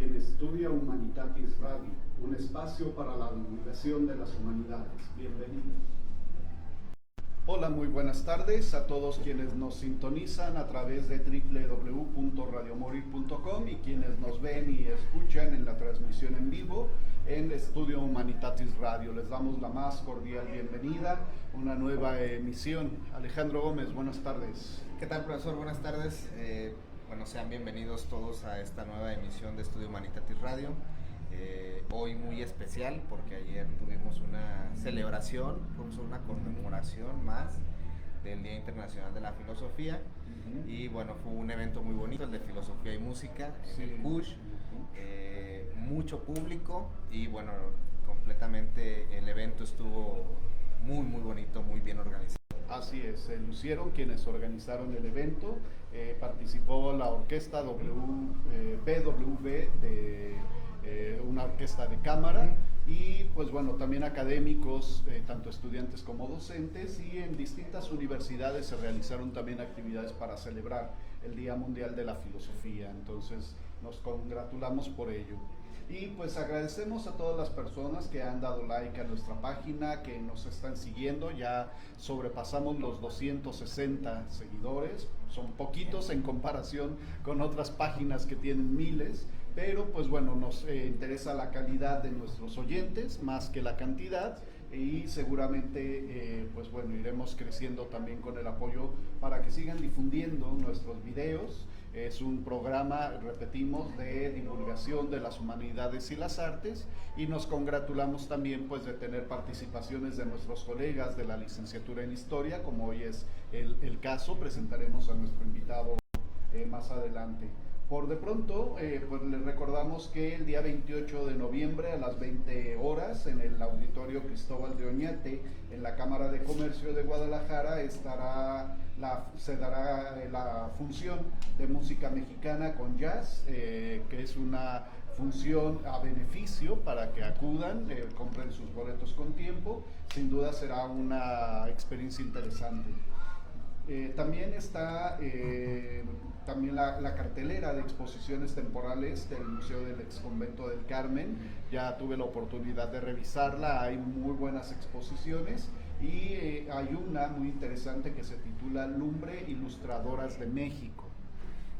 en Estudia Humanitatis Radio, un espacio para la divulgación de las humanidades. Bienvenidos. Hola, muy buenas tardes a todos quienes nos sintonizan a través de www.radiomorir.com y quienes nos ven y escuchan en la transmisión en vivo en Estudio Humanitatis Radio. Les damos la más cordial bienvenida, una nueva emisión. Alejandro Gómez, buenas tardes. ¿Qué tal, profesor? Buenas tardes. Sean bienvenidos todos a esta nueva emisión de Estudio Humanitatis Radio. Hoy muy especial porque ayer tuvimos una celebración, una conmemoración más del Día Internacional de la Filosofía. Y bueno, fue un evento muy bonito, el de Filosofía y Música en el Push. Mucho público y bueno, completamente el evento estuvo muy bonito, muy bien organizado. Así es, se lucieron quienes organizaron el evento. Participó la orquesta BWV de una orquesta de cámara y pues bueno, también académicos, tanto estudiantes como docentes, y en distintas universidades se realizaron también actividades para celebrar el Día Mundial de la Filosofía. Entonces nos congratulamos por ello. Y pues agradecemos a todas las personas que han dado like a nuestra página, que nos están siguiendo. Ya sobrepasamos los 260 seguidores, son poquitos en comparación con otras páginas que tienen miles, pero pues bueno, nos interesa la calidad de nuestros oyentes más que la cantidad, y seguramente pues bueno, iremos creciendo también con el apoyo para que sigan difundiendo nuestros videos. Es un programa, repetimos, de divulgación de las humanidades y las artes, y nos congratulamos también pues de tener participaciones de nuestros colegas de la licenciatura en Historia, como hoy es el caso. Presentaremos a nuestro invitado más adelante. Por de pronto, pues les recordamos que el día 28 de noviembre a las 20 horas en el Auditorio Cristóbal de Oñate, en la Cámara de Comercio de Guadalajara, se dará la función de música mexicana con jazz, que es una función a beneficio para que acudan, compren sus boletos con tiempo. Sin duda será una experiencia interesante. También está también la cartelera de exposiciones temporales del Museo del Exconvento del Carmen. Ya tuve la oportunidad de revisarla, hay muy buenas exposiciones, y hay una muy interesante que se titula Lumbre Ilustradoras de México.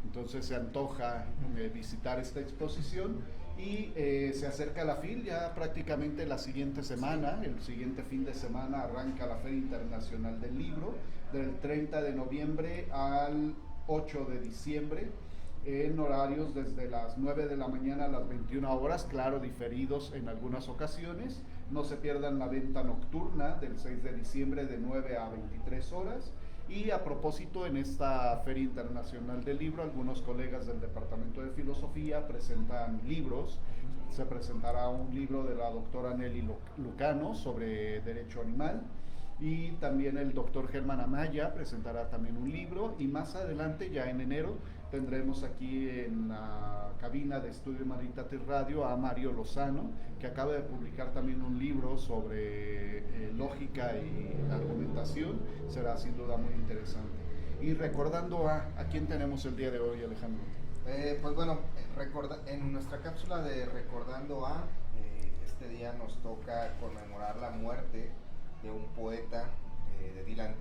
Entonces se antoja visitar esta exposición, y se acerca la FIL ya prácticamente la siguiente semana. El siguiente fin de semana arranca la Feria Internacional del Libro, del 30 de noviembre al 8 de diciembre, en horarios desde las 9 de la mañana a las 21 horas, claro, diferidos en algunas ocasiones. No se pierdan la venta nocturna del 6 de diciembre de 9 a 23 horas. Y a propósito, en esta Feria Internacional del Libro, algunos colegas del Departamento de Filosofía presentan libros. Se presentará un libro de la doctora Nelly Lucano sobre derecho animal, y también el doctor Germán Amaya presentará también un libro, y más adelante, ya en enero, tendremos aquí en la cabina de Estudio Humanitatis Radio a Mario Lozano, que acaba de publicar también un libro sobre lógica y argumentación. Será sin duda muy interesante. Y recordando a quién tenemos el día de hoy, Alejandro. Pues bueno, en nuestra cápsula de Recordando este día nos toca conmemorar la muerte de un poeta, de Dylan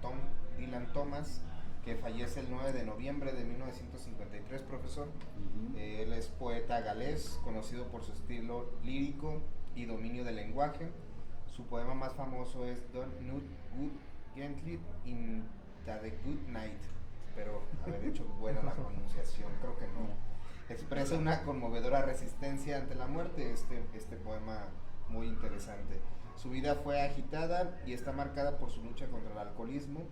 Thomas, que fallece el 9 de noviembre de 1953, profesor. Él es poeta galés, conocido por su estilo lírico y dominio del lenguaje. Su poema más famoso es Don't Not Good Gently in the Good Night, pero haber hecho buena la pronunciación, creo que no. Expresa una conmovedora resistencia ante la muerte, este poema muy interesante. Su vida fue agitada y está marcada por su lucha contra el alcoholismo,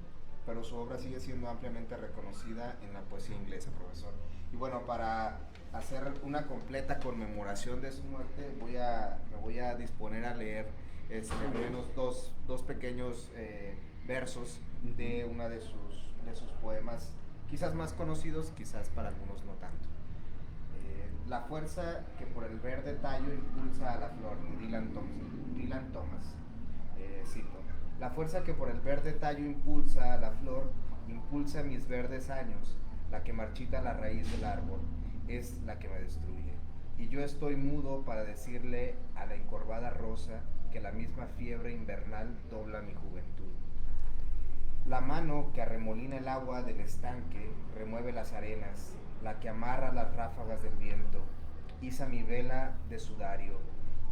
pero su obra sigue siendo ampliamente reconocida en la poesía inglesa, profesor. Y bueno, para hacer una completa conmemoración de su muerte, me voy a disponer a leer al menos dos pequeños versos de una de sus poemas, quizás más conocidos, quizás para algunos no tanto. La fuerza que por el verde tallo impulsa a la flor, de Dylan Thomas. Cito: la fuerza que por el verde tallo impulsa a la flor, impulsa mis verdes años. La que marchita la raíz del árbol es la que me destruye. y yo estoy mudo para decirle a la encorvada rosa que la misma fiebre invernal dobla mi juventud. La mano que arremolina el agua del estanque remueve las arenas, la que amarra las ráfagas del viento, iza mi vela de sudario,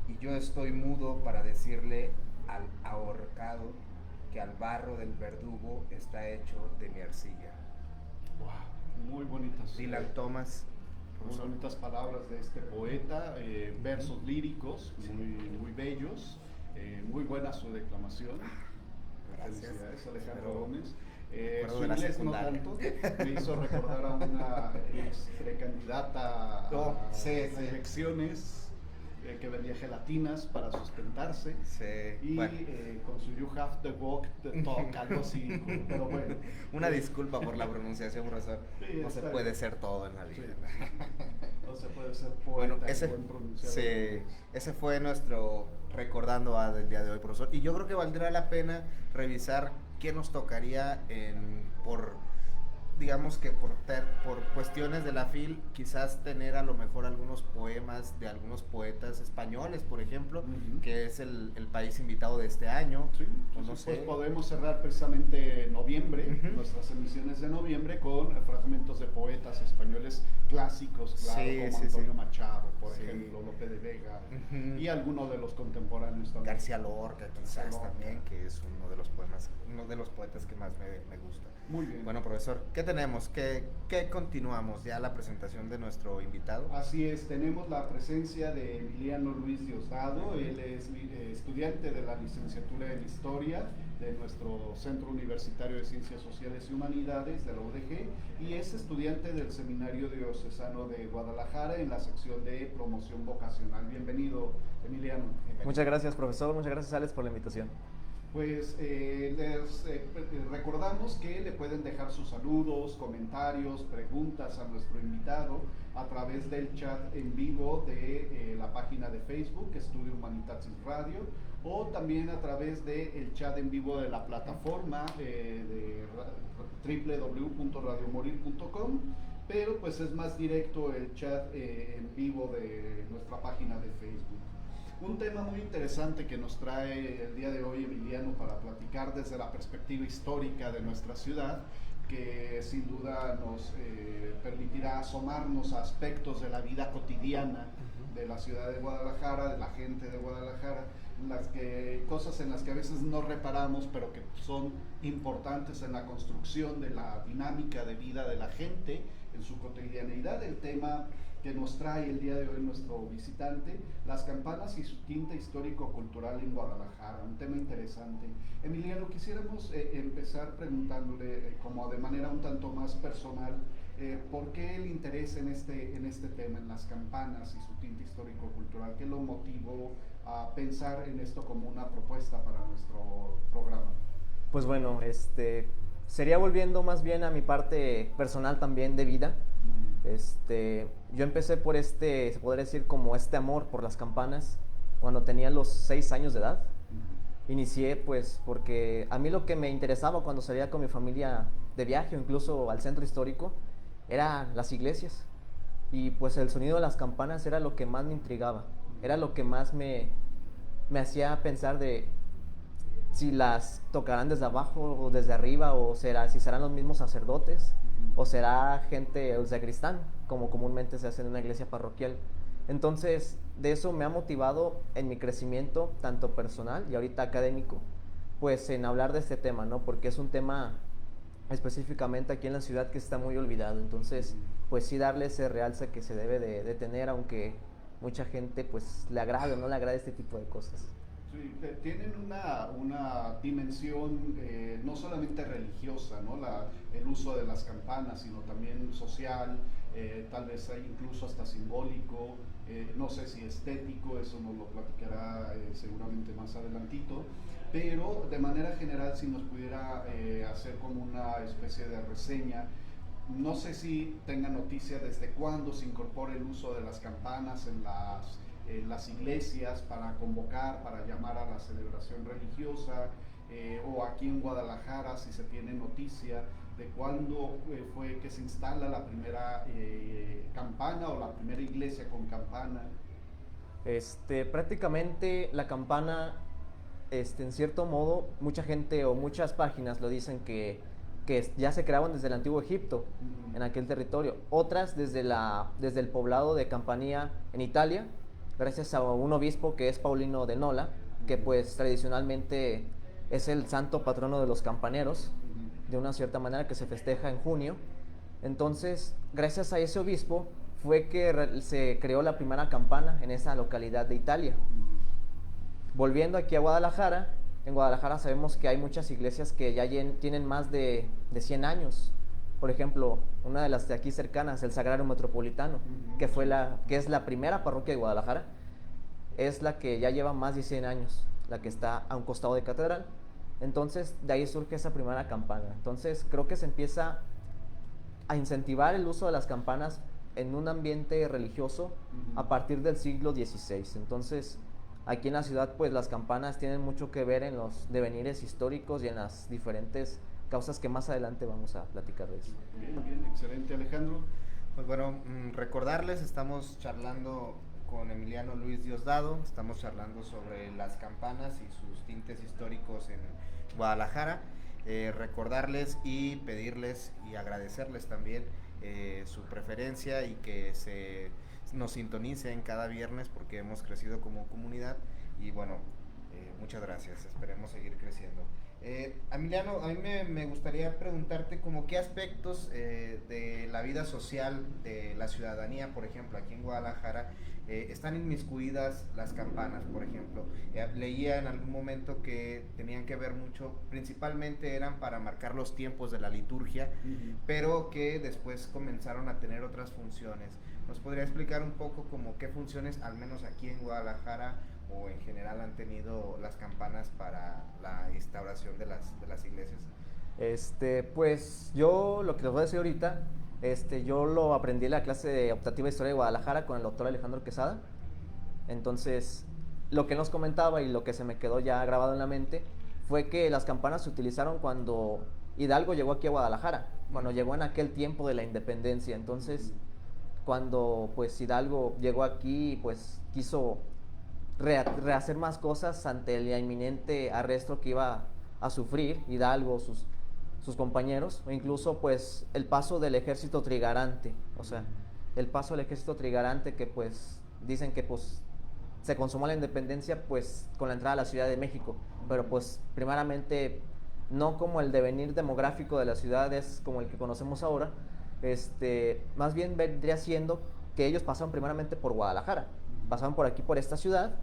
y yo estoy mudo para decirle al ahorcado que al barro del verdugo está hecho de mi arcilla. Wow, muy bonitas. Dylan Thomas. Muy bonitas palabras de este poeta, versos líricos muy bellos, muy buena su declamación. Gracias. Felicidades, Alejandro Pero, Gómez. de Su la inglés no secundaria. tanto, me hizo recordar a una precandidata a sí. elecciones que vendía gelatinas para sustentarse. Sí, Y bueno. con su You Have to Walk the Talk, algo así, pero bueno. Una disculpa por la pronunciación, profesor. Sí, No se está puede bien. ser todo en la vida. Sí. No se puede ser Bueno, poeta y buen pronunciador. sí, ese fue nuestro recordando a del día de hoy, profesor. Y yo creo que valdría la pena revisar qué nos tocaría digamos que por cuestiones de la FIL, quizás tener a lo mejor algunos poemas de algunos poetas españoles, por ejemplo, que es el país invitado de este año. Sí, no sé. pues podemos cerrar precisamente noviembre, nuestras emisiones de noviembre, con fragmentos de poetas españoles clásicos, claro, como Antonio Machado, por ejemplo, Lope de Vega, y algunos de los contemporáneos también. García Lorca, quizás también, que es uno de los poetas que más me gusta. Muy bien. Bueno, profesor, ¿qué tenemos? ¿Qué continuamos? ¿Ya la presentación de nuestro invitado? Así es, tenemos la presencia de Emiliano Luis Diosdado. Él es estudiante de la licenciatura en Historia de nuestro Centro Universitario de Ciencias Sociales y Humanidades de la UDG y es estudiante del Seminario Diocesano de Guadalajara en la sección de promoción vocacional. Bienvenido, Emiliano. Muchas gracias, profesor. Muchas gracias, Alex, por la invitación. Pues les recordamos que le pueden dejar sus saludos, comentarios, preguntas a nuestro invitado a través del chat en vivo de la página de Facebook, Estudio Humanitatis Radio, o también a través del chat en vivo de la plataforma de www.radiomorir.com, pero pues es más directo el chat en vivo de nuestra página de Facebook. Un tema muy interesante que nos trae el día de hoy Emiliano para platicar desde la perspectiva histórica de nuestra ciudad, que sin duda nos permitirá asomarnos a aspectos de la vida cotidiana de la ciudad de Guadalajara, de la gente de Guadalajara, cosas en las que a veces no reparamos, pero que son importantes en la construcción de la dinámica de vida de la gente en su cotidianeidad. El tema que nos trae el día de hoy nuestro visitante, las campanas y su tinte histórico-cultural en Guadalajara, un tema interesante. Emiliano, quisiéramos empezar preguntándole, como de manera un tanto más personal, ¿por qué el interés en este tema, en las campanas y su tinte histórico-cultural? ¿Qué lo motivó a pensar en esto como una propuesta para nuestro programa? Pues bueno, sería volviendo más bien a mi parte personal también de vida. Yo empecé por se podría decir como amor por las campanas cuando tenía los 6 años de edad. Inicié pues porque a mí lo que me interesaba cuando salía con mi familia de viaje o incluso al centro histórico eran las iglesias, y pues el sonido de las campanas era lo que más me intrigaba, era lo que más me hacía pensar de si las tocarán desde abajo o desde arriba, o si serán los mismos sacerdotes, o será gente, el sacristán, como comúnmente se hace en una iglesia parroquial. Entonces, de eso me ha motivado en mi crecimiento, tanto personal y ahorita académico, pues en hablar de este tema, ¿no? Porque es un tema específicamente aquí en la ciudad que está muy olvidado. Entonces, pues sí darle ese realce que se debe de tener, aunque mucha gente pues le agrade o no le agrade este tipo de cosas. Sí, tienen una dimensión no solamente religiosa, ¿no? El uso de las campanas, sino también social, tal vez incluso hasta simbólico, no sé si estético, eso nos lo platicará seguramente más adelantito, pero de manera general si nos pudiera hacer como una especie de reseña. No sé si tenga noticia desde cuándo se incorpora el uso de las campanas en las iglesias para convocar, para llamar a la celebración religiosa, o aquí en Guadalajara si se tiene noticia de cuándo fue que se instala la primera campana o la primera iglesia con campana. Prácticamente la campana, en cierto modo, mucha gente o muchas páginas lo dicen que ya se creaban desde el antiguo Egipto, en aquel territorio. Otras desde el poblado de Campania en Italia, gracias a un obispo que es Paulino de Nola, que pues tradicionalmente es el santo patrono de los campaneros, de una cierta manera, que se festeja en junio. Entonces, gracias a ese obispo fue que se creó la primera campana en esa localidad de Italia. Volviendo aquí a Guadalajara, en Guadalajara sabemos que hay muchas iglesias que ya tienen más de 100 años. Por ejemplo, una de las de aquí cercanas, el Sagrario Metropolitano, que es la primera parroquia de Guadalajara, es la que ya lleva más de 100 años, la que está a un costado de catedral. Entonces, de ahí surge esa primera campana. Entonces, creo que se empieza a incentivar el uso de las campanas en un ambiente religioso a partir del siglo XVI. Entonces, aquí en la ciudad, pues las campanas tienen mucho que ver en los devenires históricos y en las diferentes causas que más adelante vamos a platicar de eso. Bien, bien, excelente, Alejandro. Pues bueno, recordarles, estamos charlando con Emiliano Luis Diosdado, estamos charlando sobre las campanas y sus tintes históricos en Guadalajara. Recordarles y pedirles y agradecerles también su preferencia y que nos sintonicen cada viernes, porque hemos crecido como comunidad y bueno, muchas gracias, esperemos seguir creciendo. Emiliano, a mí me gustaría preguntarte como qué aspectos de la vida social de la ciudadanía, por ejemplo, aquí en Guadalajara, están inmiscuidas las campanas, por ejemplo. Leía en algún momento que tenían que ver mucho, principalmente eran para marcar los tiempos de la liturgia, pero que después comenzaron a tener otras funciones. ¿Nos podría explicar un poco como qué funciones, al menos aquí en Guadalajara, o en general han tenido las campanas para la instauración de las iglesias? Pues yo lo que les voy a decir ahorita, yo lo aprendí en la clase de optativa de Historia de Guadalajara con el doctor Alejandro Quesada. Entonces, lo que él nos comentaba y lo que se me quedó ya grabado en la mente fue que las campanas se utilizaron cuando Hidalgo llegó aquí a Guadalajara, cuando llegó en aquel tiempo de la independencia. Entonces, cuando pues Hidalgo llegó aquí, pues quiso rehacer más cosas ante el inminente arresto que iba a sufrir Hidalgo, sus compañeros, o incluso pues el paso del ejército trigarante, o sea, el paso del ejército trigarante que pues dicen que pues se consumó la independencia pues con la entrada a la Ciudad de México, pero pues primeramente no como el devenir demográfico de las ciudades como el que conocemos ahora, más bien vendría siendo que ellos pasaron primeramente por Guadalajara, pasaron por aquí, por esta ciudad,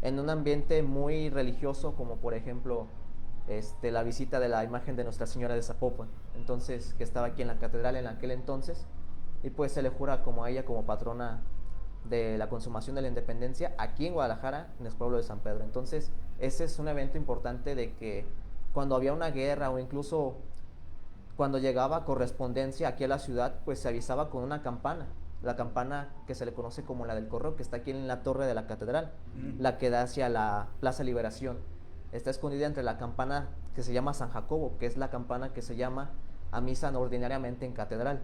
en un ambiente muy religioso, como por ejemplo la visita de la imagen de Nuestra Señora de Zapopan, entonces, que estaba aquí en la catedral en aquel entonces, y pues se le jura como a ella como patrona de la consumación de la independencia aquí en Guadalajara, en el pueblo de San Pedro. Entonces, ese es un evento importante de que cuando había una guerra o incluso cuando llegaba correspondencia aquí a la ciudad, pues se avisaba con una campana, la campana que se le conoce como la del Correo, que está aquí en la torre de la catedral, la que da hacia la Plaza Liberación. Está escondida entre la campana que se llama San Jacobo, que es la campana que se llama a misa ordinariamente en catedral.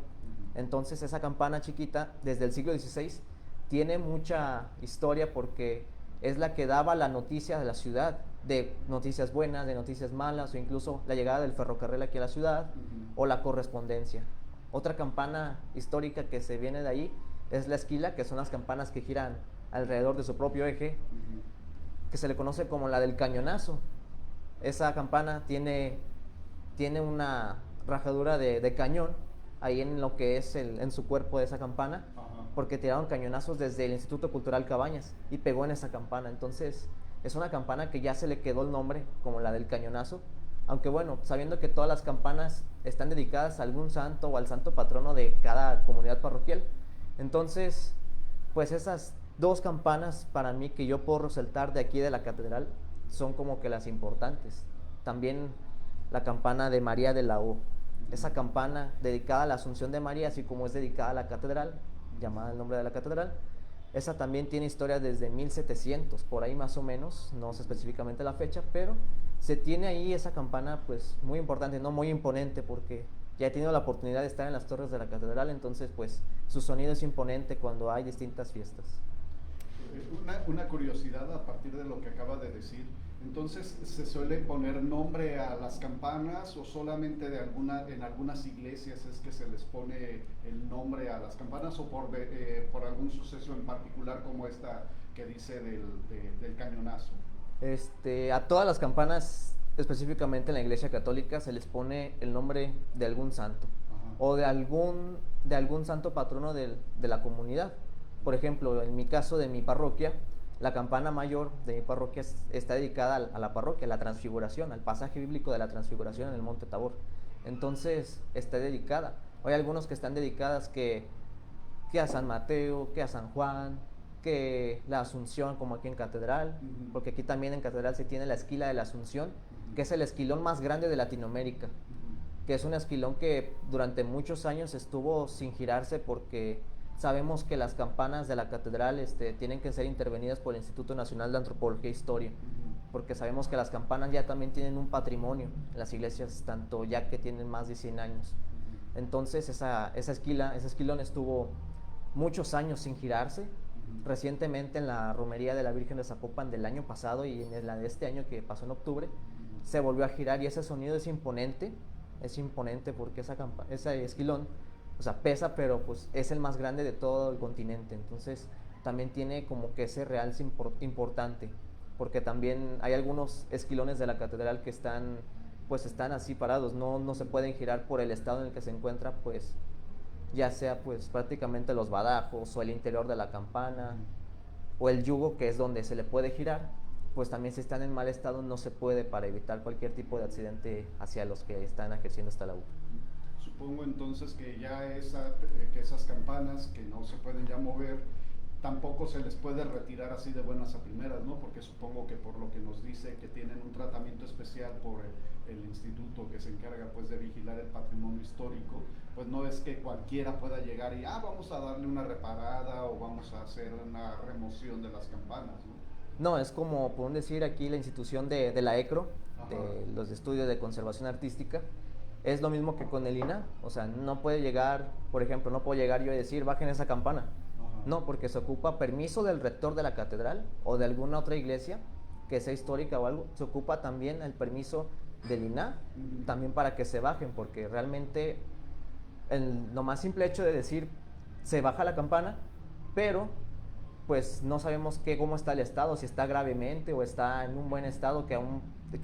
Entonces esa campana chiquita, desde el siglo XVI, tiene mucha historia porque es la que daba la noticia de la ciudad, de noticias buenas, de noticias malas, o incluso la llegada del ferrocarril aquí a la ciudad, o la correspondencia. Otra campana histórica que se viene de ahí es la esquila, que son las campanas que giran alrededor de su propio eje, que se le conoce como la del cañonazo. Esa campana tiene una rajadura de cañón ahí en lo que es en su cuerpo de esa campana, porque tiraron cañonazos desde el Instituto Cultural Cabañas y pegó en esa campana. Entonces es una campana que ya se le quedó el nombre como la del cañonazo, aunque bueno, sabiendo que todas las campanas están dedicadas a algún santo o al santo patrono de cada comunidad parroquial. Entonces, pues esas dos campanas para mí que yo puedo resaltar de aquí de la catedral son como que las importantes. También la campana de María de la O, esa campana dedicada a la Asunción de María, así como es dedicada a la catedral, llamada el nombre de la catedral. Esa también tiene historia desde 1700, por ahí más o menos, no sé específicamente la fecha, pero se tiene ahí esa campana pues muy importante, no muy imponente, porque ya he tenido la oportunidad de estar en las torres de la catedral, entonces pues su sonido es imponente cuando hay distintas fiestas. Una curiosidad a partir de lo que acaba de decir. Entonces, ¿se suele poner nombre a las campanas o solamente en algunas iglesias es que se les pone el nombre a las campanas o por algún suceso en particular como esta que dice del cañonazo? A todas las campanas, específicamente en la iglesia católica, se les pone el nombre de algún santo. Ajá. O de algún santo patrono de la comunidad. Por ejemplo, en mi caso de mi parroquia, la campana mayor de mi parroquia está dedicada a la parroquia, a la transfiguración, al pasaje bíblico de la transfiguración en el monte Tabor. Entonces está dedicada. Hay algunos que están dedicadas que a San Mateo, que a San Juan, que la Asunción, como aquí en Catedral, porque aquí también en Catedral se tiene la esquila de la Asunción, que es el esquilón más grande de Latinoamérica, que es un esquilón que durante muchos años estuvo sin girarse porque sabemos que las campanas de la catedral tienen que ser intervenidas por el Instituto Nacional de Antropología e Historia, porque sabemos que las campanas ya también tienen un patrimonio en las iglesias, tanto ya que tienen más de 100 años. Entonces ese esquilón estuvo muchos años sin girarse. Recientemente en la romería de la Virgen de Zapopan del año pasado y en la de este año que pasó en octubre, se volvió a girar y ese sonido es imponente porque ese esquilón, o sea, pesa, pero pues es el más grande de todo el continente, entonces también tiene como que ese realce importante, porque también hay algunos esquilones de la catedral que están así parados, no se pueden girar por el estado en el que se encuentra, pues ya sea pues prácticamente los badajos o el interior de la campana o el yugo, que es donde se le puede girar, pues también si están en mal estado no se puede, para evitar cualquier tipo de accidente hacia los que están ejerciendo esta labor. Supongo entonces que ya que esas campanas que no se pueden ya mover, tampoco se les puede retirar así de buenas a primeras, ¿no? Porque supongo que por lo que nos dice que tienen un tratamiento especial por el instituto que se encarga pues de vigilar el patrimonio histórico, pues no es que cualquiera pueda llegar y vamos a darle una reparada o vamos a hacer una remoción de las campanas, ¿no? No, es como, por decir aquí, la institución de la ECRO, Ajá. de los estudios de conservación artística, es lo mismo que con el INAH, o sea, no puede llegar, por ejemplo, no puedo llegar yo a decir, bajen esa campana. Ajá. No, porque se ocupa permiso del rector de la catedral o de alguna otra iglesia que sea histórica o algo, se ocupa también el permiso del INAH, también para que se bajen, porque realmente lo más simple hecho de decir, se baja la campana, pero pues no sabemos cómo está el estado, si está gravemente o está en un buen estado, que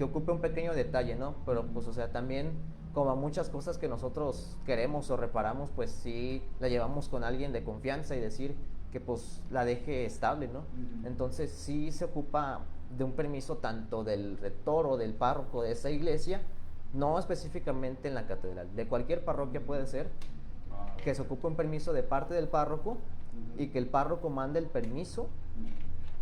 ocupe un pequeño detalle, ¿no? Pero pues, o sea, también como muchas cosas que nosotros queremos o reparamos, pues sí la llevamos con alguien de confianza y decir que pues la deje estable, ¿no? Entonces sí se ocupa de un permiso tanto del rector o del párroco de esa iglesia, no específicamente en la catedral, de cualquier parroquia puede ser, que se ocupe un permiso de parte del párroco y que el párroco mande el permiso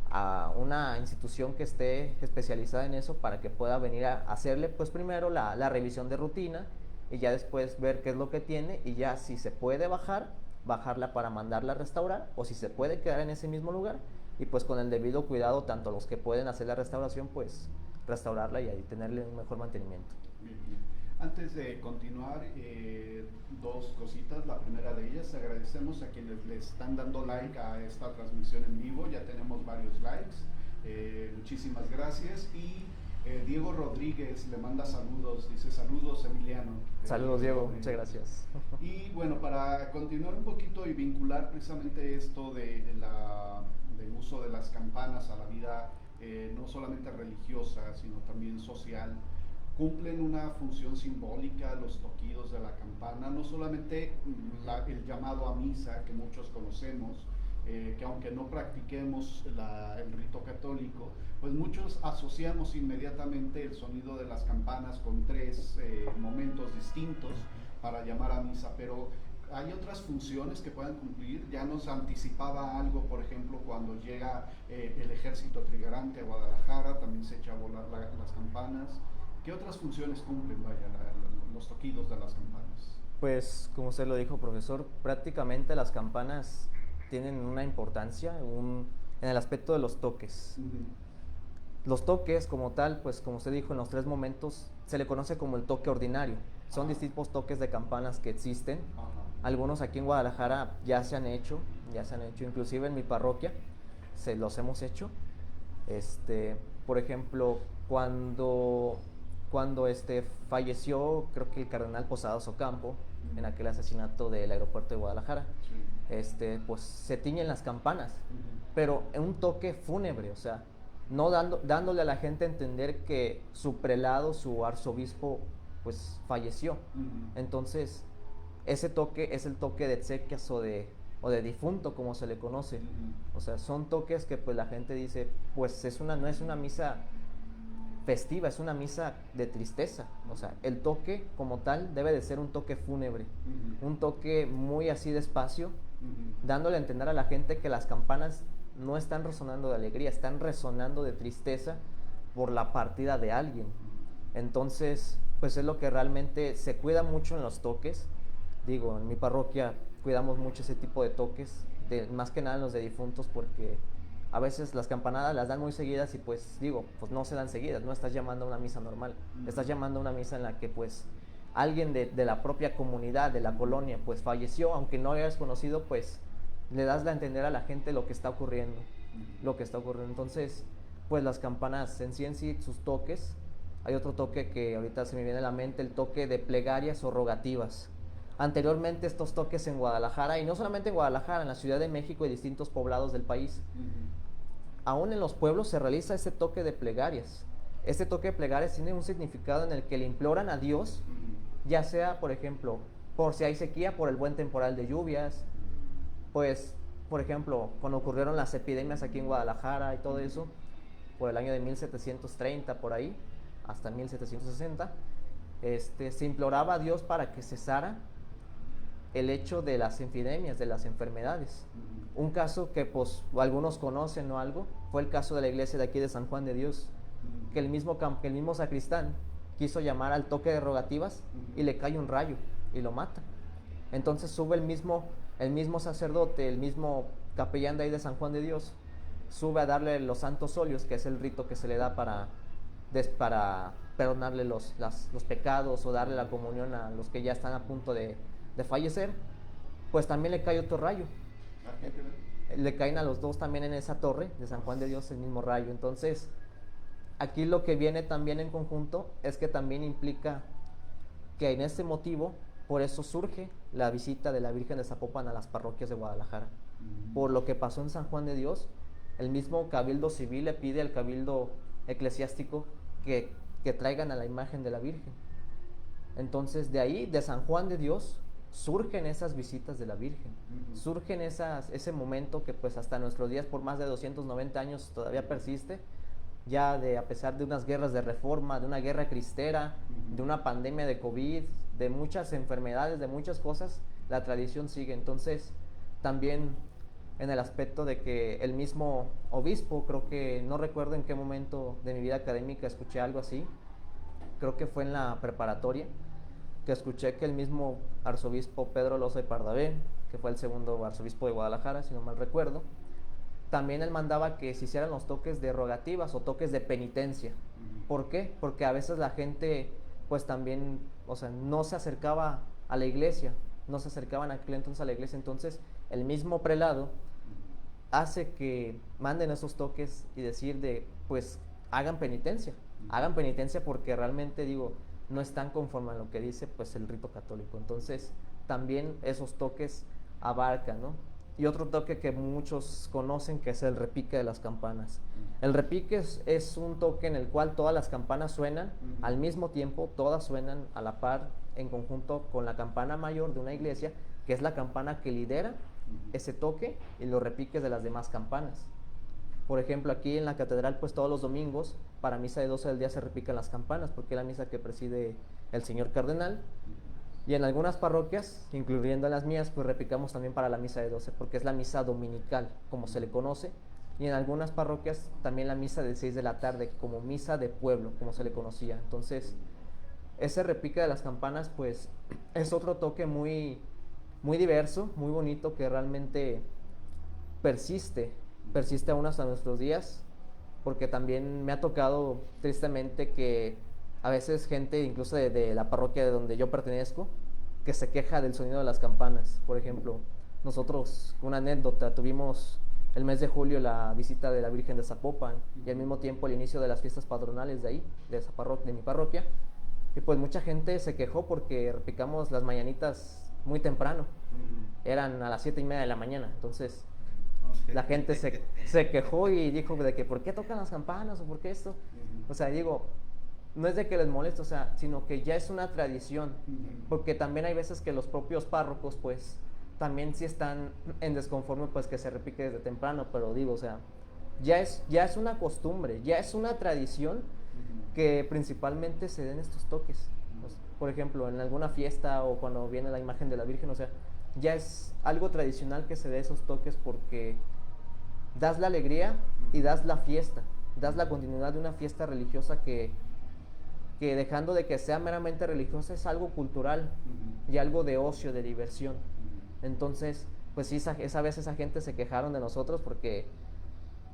a una institución que esté especializada en eso para que pueda venir a hacerle pues primero la revisión de rutina y ya después ver qué es lo que tiene y ya si se puede bajarla para mandarla a restaurar o si se puede quedar en ese mismo lugar y pues con el debido cuidado tanto los que pueden hacer la restauración pues restaurarla y ahí tenerle un mejor mantenimiento. Bien, bien. Antes de continuar, dos cositas. La primera de ellas, agradecemos a quienes le están dando like a esta transmisión en vivo. Ya tenemos varios likes. Muchísimas gracias. Y Diego Rodríguez le manda saludos. Dice saludos, Emiliano. Saludos, Diego. Muchas gracias. Y bueno, para continuar un poquito y vincular precisamente esto del uso de las campanas a la vida no solamente religiosa, sino también social, cumplen una función simbólica los toquidos de la campana, no solamente el llamado a misa que muchos conocemos, que aunque no practiquemos el rito católico, pues muchos asociamos inmediatamente el sonido de las campanas con tres momentos distintos para llamar a misa, pero hay otras funciones que puedan cumplir. Ya nos anticipaba algo, por ejemplo, cuando llega el ejército trigarante a Guadalajara, también se echa a volar las campanas. ¿Qué otras funciones cumplen, los toquidos de las campanas? Pues, como usted lo dijo, profesor, prácticamente las campanas tienen una importancia en el aspecto de los toques. Los toques como tal, pues como usted dijo, en los tres momentos se le conoce como el toque ordinario. Son distintos toques de campanas que existen. Ajá. Algunos aquí en Guadalajara ya se han hecho, inclusive en mi parroquia se los hemos hecho. Por ejemplo, cuando falleció, creo que el cardenal Posadas Ocampo, en aquel asesinato del aeropuerto de Guadalajara, Sí. pues se tiñen las campanas, Ujú. pero en un toque fúnebre, o sea, no dándole a la gente a entender que su prelado, su arzobispo, pues falleció. Ujú. Entonces, ese toque es el toque de exequias o de difunto, como se le conoce. Ujú. O sea, son toques que pues la gente dice, pues no es una misa festiva, es una misa de tristeza. O sea, el toque como tal debe de ser un toque fúnebre, Ujú. un toque muy así despacio, Ujú. dándole a entender a la gente que las campanas no están resonando de alegría, están resonando de tristeza por la partida de alguien. Entonces, pues es lo que realmente se cuida mucho en los toques. Digo, en mi parroquia cuidamos mucho ese tipo de toques, más que nada en los de difuntos, porque a veces las campanadas las dan muy seguidas y pues digo, pues no se dan seguidas, no estás llamando a una misa normal, estás llamando a una misa en la que pues alguien de la propia comunidad, de la colonia, pues falleció, aunque no hayas conocido, pues le das a entender a la gente lo que está ocurriendo, Entonces, pues las campanas en sí, sus toques. Hay otro toque que ahorita se me viene a la mente, el toque de plegarias o rogativas. Anteriormente estos toques en Guadalajara, y no solamente en Guadalajara, en la Ciudad de México y distintos poblados del país, aún en los pueblos se realiza ese toque de plegarias. Este toque de plegarias tiene un significado en el que le imploran a Dios, ya sea, por ejemplo, por si hay sequía, por el buen temporal de lluvias, pues, por ejemplo, cuando ocurrieron las epidemias aquí en Guadalajara y todo eso, por el año de 1730 por ahí, hasta 1760, se imploraba a Dios para que cesara el hecho de las epidemias, de las enfermedades. Un caso que pues algunos conocen o algo, fue el caso de la iglesia de aquí de San Juan de Dios, que el mismo sacristán quiso llamar al toque de rogativas y le cae un rayo y lo mata. Entonces sube el mismo sacerdote, el mismo capellán de ahí de San Juan de Dios, sube a darle los santos óleos, que es el rito que se le da para perdonarle los pecados o darle la comunión a los que ya están a punto de fallecer. Pues también le cae otro rayo. Le caen a los dos también en esa torre de San Juan de Dios el mismo rayo. Entonces, aquí lo que viene también en conjunto es que también implica que en este motivo, por eso surge la visita de la Virgen de Zapopan a las parroquias de Guadalajara. Por lo que pasó en San Juan de Dios, el mismo cabildo civil le pide al cabildo eclesiástico que traigan a la imagen de la Virgen. Entonces, de ahí, de San Juan de Dios, surgen esas visitas de la Virgen, surgen ese momento que pues hasta nuestros días, por más de 290 años, todavía persiste, ya a pesar de unas guerras de reforma, de una guerra cristera, de una pandemia de COVID, de muchas enfermedades, de muchas cosas, la tradición sigue. Entonces, también en el aspecto de que el mismo obispo, creo que no recuerdo en qué momento de mi vida académica escuché algo así, creo que fue en la preparatoria, que escuché que el mismo arzobispo Pedro Loza de Pardavé, que fue el segundo arzobispo de Guadalajara, si no mal recuerdo, también él mandaba que se hicieran los toques de rogativas o toques de penitencia. ¿Por qué? Porque a veces la gente pues también, o sea, no se acercaba a la iglesia, no se acercaban aquel entonces a la iglesia. Entonces el mismo prelado hace que manden esos toques y decir pues hagan penitencia porque realmente digo, no están conforme a lo que dice pues el rito católico. Entonces también esos toques abarcan, ¿no? Y otro toque que muchos conocen, que es el repique de las campanas. El repique es un toque en el cual todas las campanas suenan al mismo tiempo, todas suenan a la par, en conjunto con la campana mayor de una iglesia, que es la campana que lidera ese toque y los repiques de las demás campanas. Por ejemplo, aquí en la catedral, pues todos los domingos, para misa de 12 del día se repican las campanas, porque es la misa que preside el señor cardenal. Y en algunas parroquias, incluyendo las mías, pues repicamos también para la misa de 12, porque es la misa dominical, como se le conoce. Y en algunas parroquias también la misa de 6 de la tarde, como misa de pueblo, como se le conocía. Entonces, ese repique de las campanas, pues, es otro toque muy, muy diverso, muy bonito, que realmente persiste aún hasta nuestros días, porque también me ha tocado tristemente que a veces gente incluso de la parroquia de donde yo pertenezco, que se queja del sonido de las campanas. Por ejemplo, nosotros, una anécdota, tuvimos el mes de julio la visita de la Virgen de Zapopan y al mismo tiempo el inicio de las fiestas patronales de ahí, de esa de mi parroquia. Y pues mucha gente se quejó porque repicamos las mañanitas muy temprano. Eran a las 7:30 de la mañana. Entonces la gente se quejó y dijo de que ¿por qué tocan las campanas o por qué esto? O sea, digo, no es de que les moleste, o sea, sino que ya es una tradición. Porque también hay veces que los propios párrocos pues también sí están en desconforme pues que se repique desde temprano, pero digo, o sea, ya es una costumbre, ya es una tradición que principalmente se den estos toques. Pues, por ejemplo, en alguna fiesta o cuando viene la imagen de la Virgen, o sea, ya es algo tradicional que se dé esos toques porque das la alegría y das la fiesta, das la continuidad de una fiesta religiosa que dejando de que sea meramente religiosa es algo cultural y algo de ocio, de diversión. Entonces, pues sí, esa vez esa gente se quejaron de nosotros porque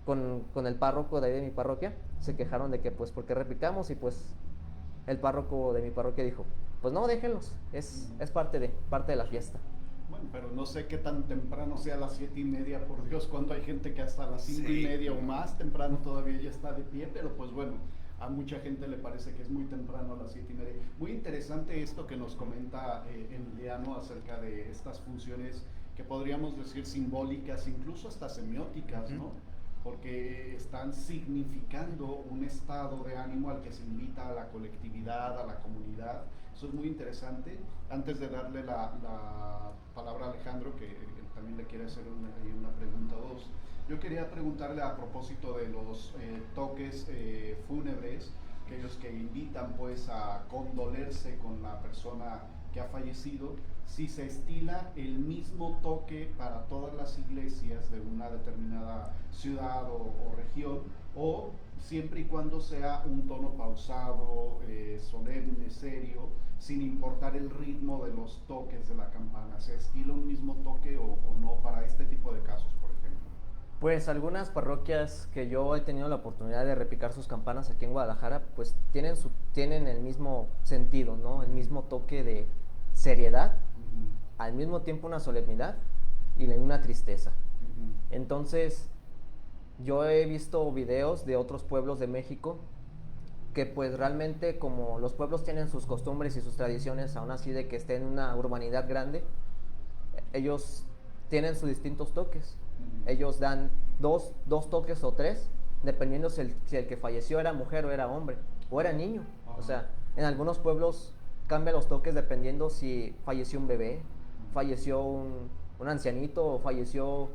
con el párroco de ahí de mi parroquia se quejaron de que pues porque replicamos y pues el párroco de mi parroquia dijo, pues no, déjenlos, es parte de la fiesta. Bueno, pero no sé qué tan temprano sea a las 7:30, por Dios, cuando hay gente que hasta las 5:30 o más temprano todavía ya está de pie, pero pues bueno, a mucha gente le parece que es muy temprano a las 7:30. Muy interesante esto que nos comenta Emiliano acerca de estas funciones que podríamos decir simbólicas, incluso hasta semióticas, ¿no? Porque están significando un estado de ánimo al que se invita a la colectividad, a la comunidad. Eso es muy interesante. Antes de darle la palabra a Alejandro, que también le quiere hacer una pregunta o dos, yo quería preguntarle a propósito de los toques fúnebres, aquellos que invitan pues a condolerse con la persona que ha fallecido, si se estila el mismo toque para todas las iglesias de una determinada ciudad o región, o siempre y cuando sea un tono pausado, solemne, serio, sin importar el ritmo de los toques de la campana. ¿Se estila un mismo toque o no para este tipo de casos, por ejemplo? Pues algunas parroquias que yo he tenido la oportunidad de repicar sus campanas aquí en Guadalajara, pues tienen el mismo sentido, ¿no? El mismo toque de seriedad, al mismo tiempo una solemnidad y una tristeza. Entonces, yo he visto videos de otros pueblos de México que pues realmente como los pueblos tienen sus costumbres y sus tradiciones, aún así de que estén en una urbanidad grande, ellos tienen sus distintos toques. Ellos dan dos toques o tres, dependiendo si el que falleció era mujer o era hombre, o era niño. O sea, en algunos pueblos cambia los toques dependiendo si falleció un bebé, falleció un ancianito, o falleció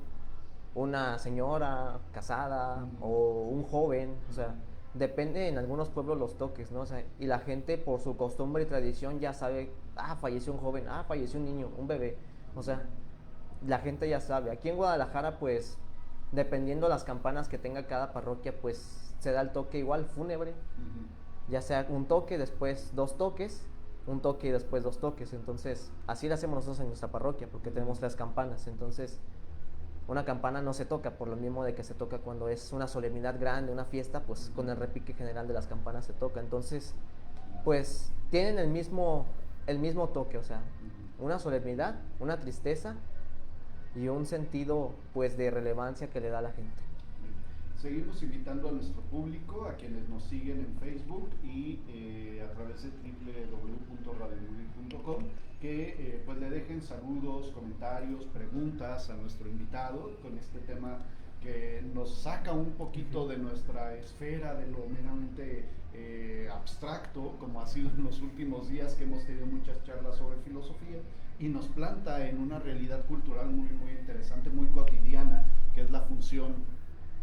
una señora casada, o un joven. O sea, depende en algunos pueblos los toques, ¿no? O sea, y la gente por su costumbre y tradición ya sabe, falleció un joven, falleció un niño, un bebé. O sea, la gente ya sabe. Aquí en Guadalajara, pues, dependiendo las campanas que tenga cada parroquia, pues, se da el toque igual fúnebre. Ya sea un toque, después 2 toques, un toque y después 2 toques. Entonces, así lo hacemos nosotros en nuestra parroquia, porque tenemos 3 campanas. Entonces, una campana no se toca, por lo mismo de que se toca cuando es una solemnidad grande, una fiesta, pues, con el repique general de las campanas se toca. Entonces, pues, tienen el mismo toque, o sea, una solemnidad, una tristeza y un sentido pues de relevancia que le da a la gente. Seguimos invitando a nuestro público, a quienes nos siguen en Facebook y a través de www.radiomovil.com, que pues le dejen saludos, comentarios, preguntas a nuestro invitado con este tema que nos saca un poquito de nuestra esfera de lo meramente abstracto, como ha sido en los últimos días que hemos tenido muchas charlas sobre filosofía, y nos planta en una realidad cultural muy, muy interesante, muy cotidiana, que es la función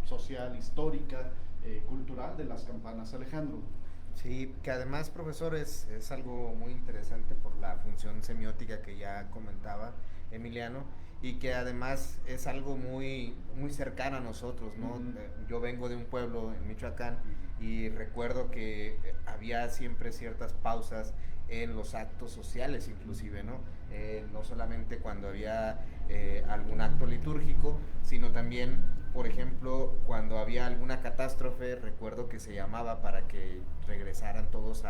social, histórica, cultural de las campanas. Alejandro. Sí, que además, profesor, es algo muy interesante por la función semiótica que ya comentaba Emiliano, y que además es algo muy, muy cercano a nosotros, ¿no? Yo vengo de un pueblo en Michoacán y recuerdo que había siempre ciertas pausas en los actos sociales inclusive, ¿no? No solamente cuando había algún acto litúrgico, sino también por ejemplo, cuando había alguna catástrofe, recuerdo que se llamaba para que regresaran todos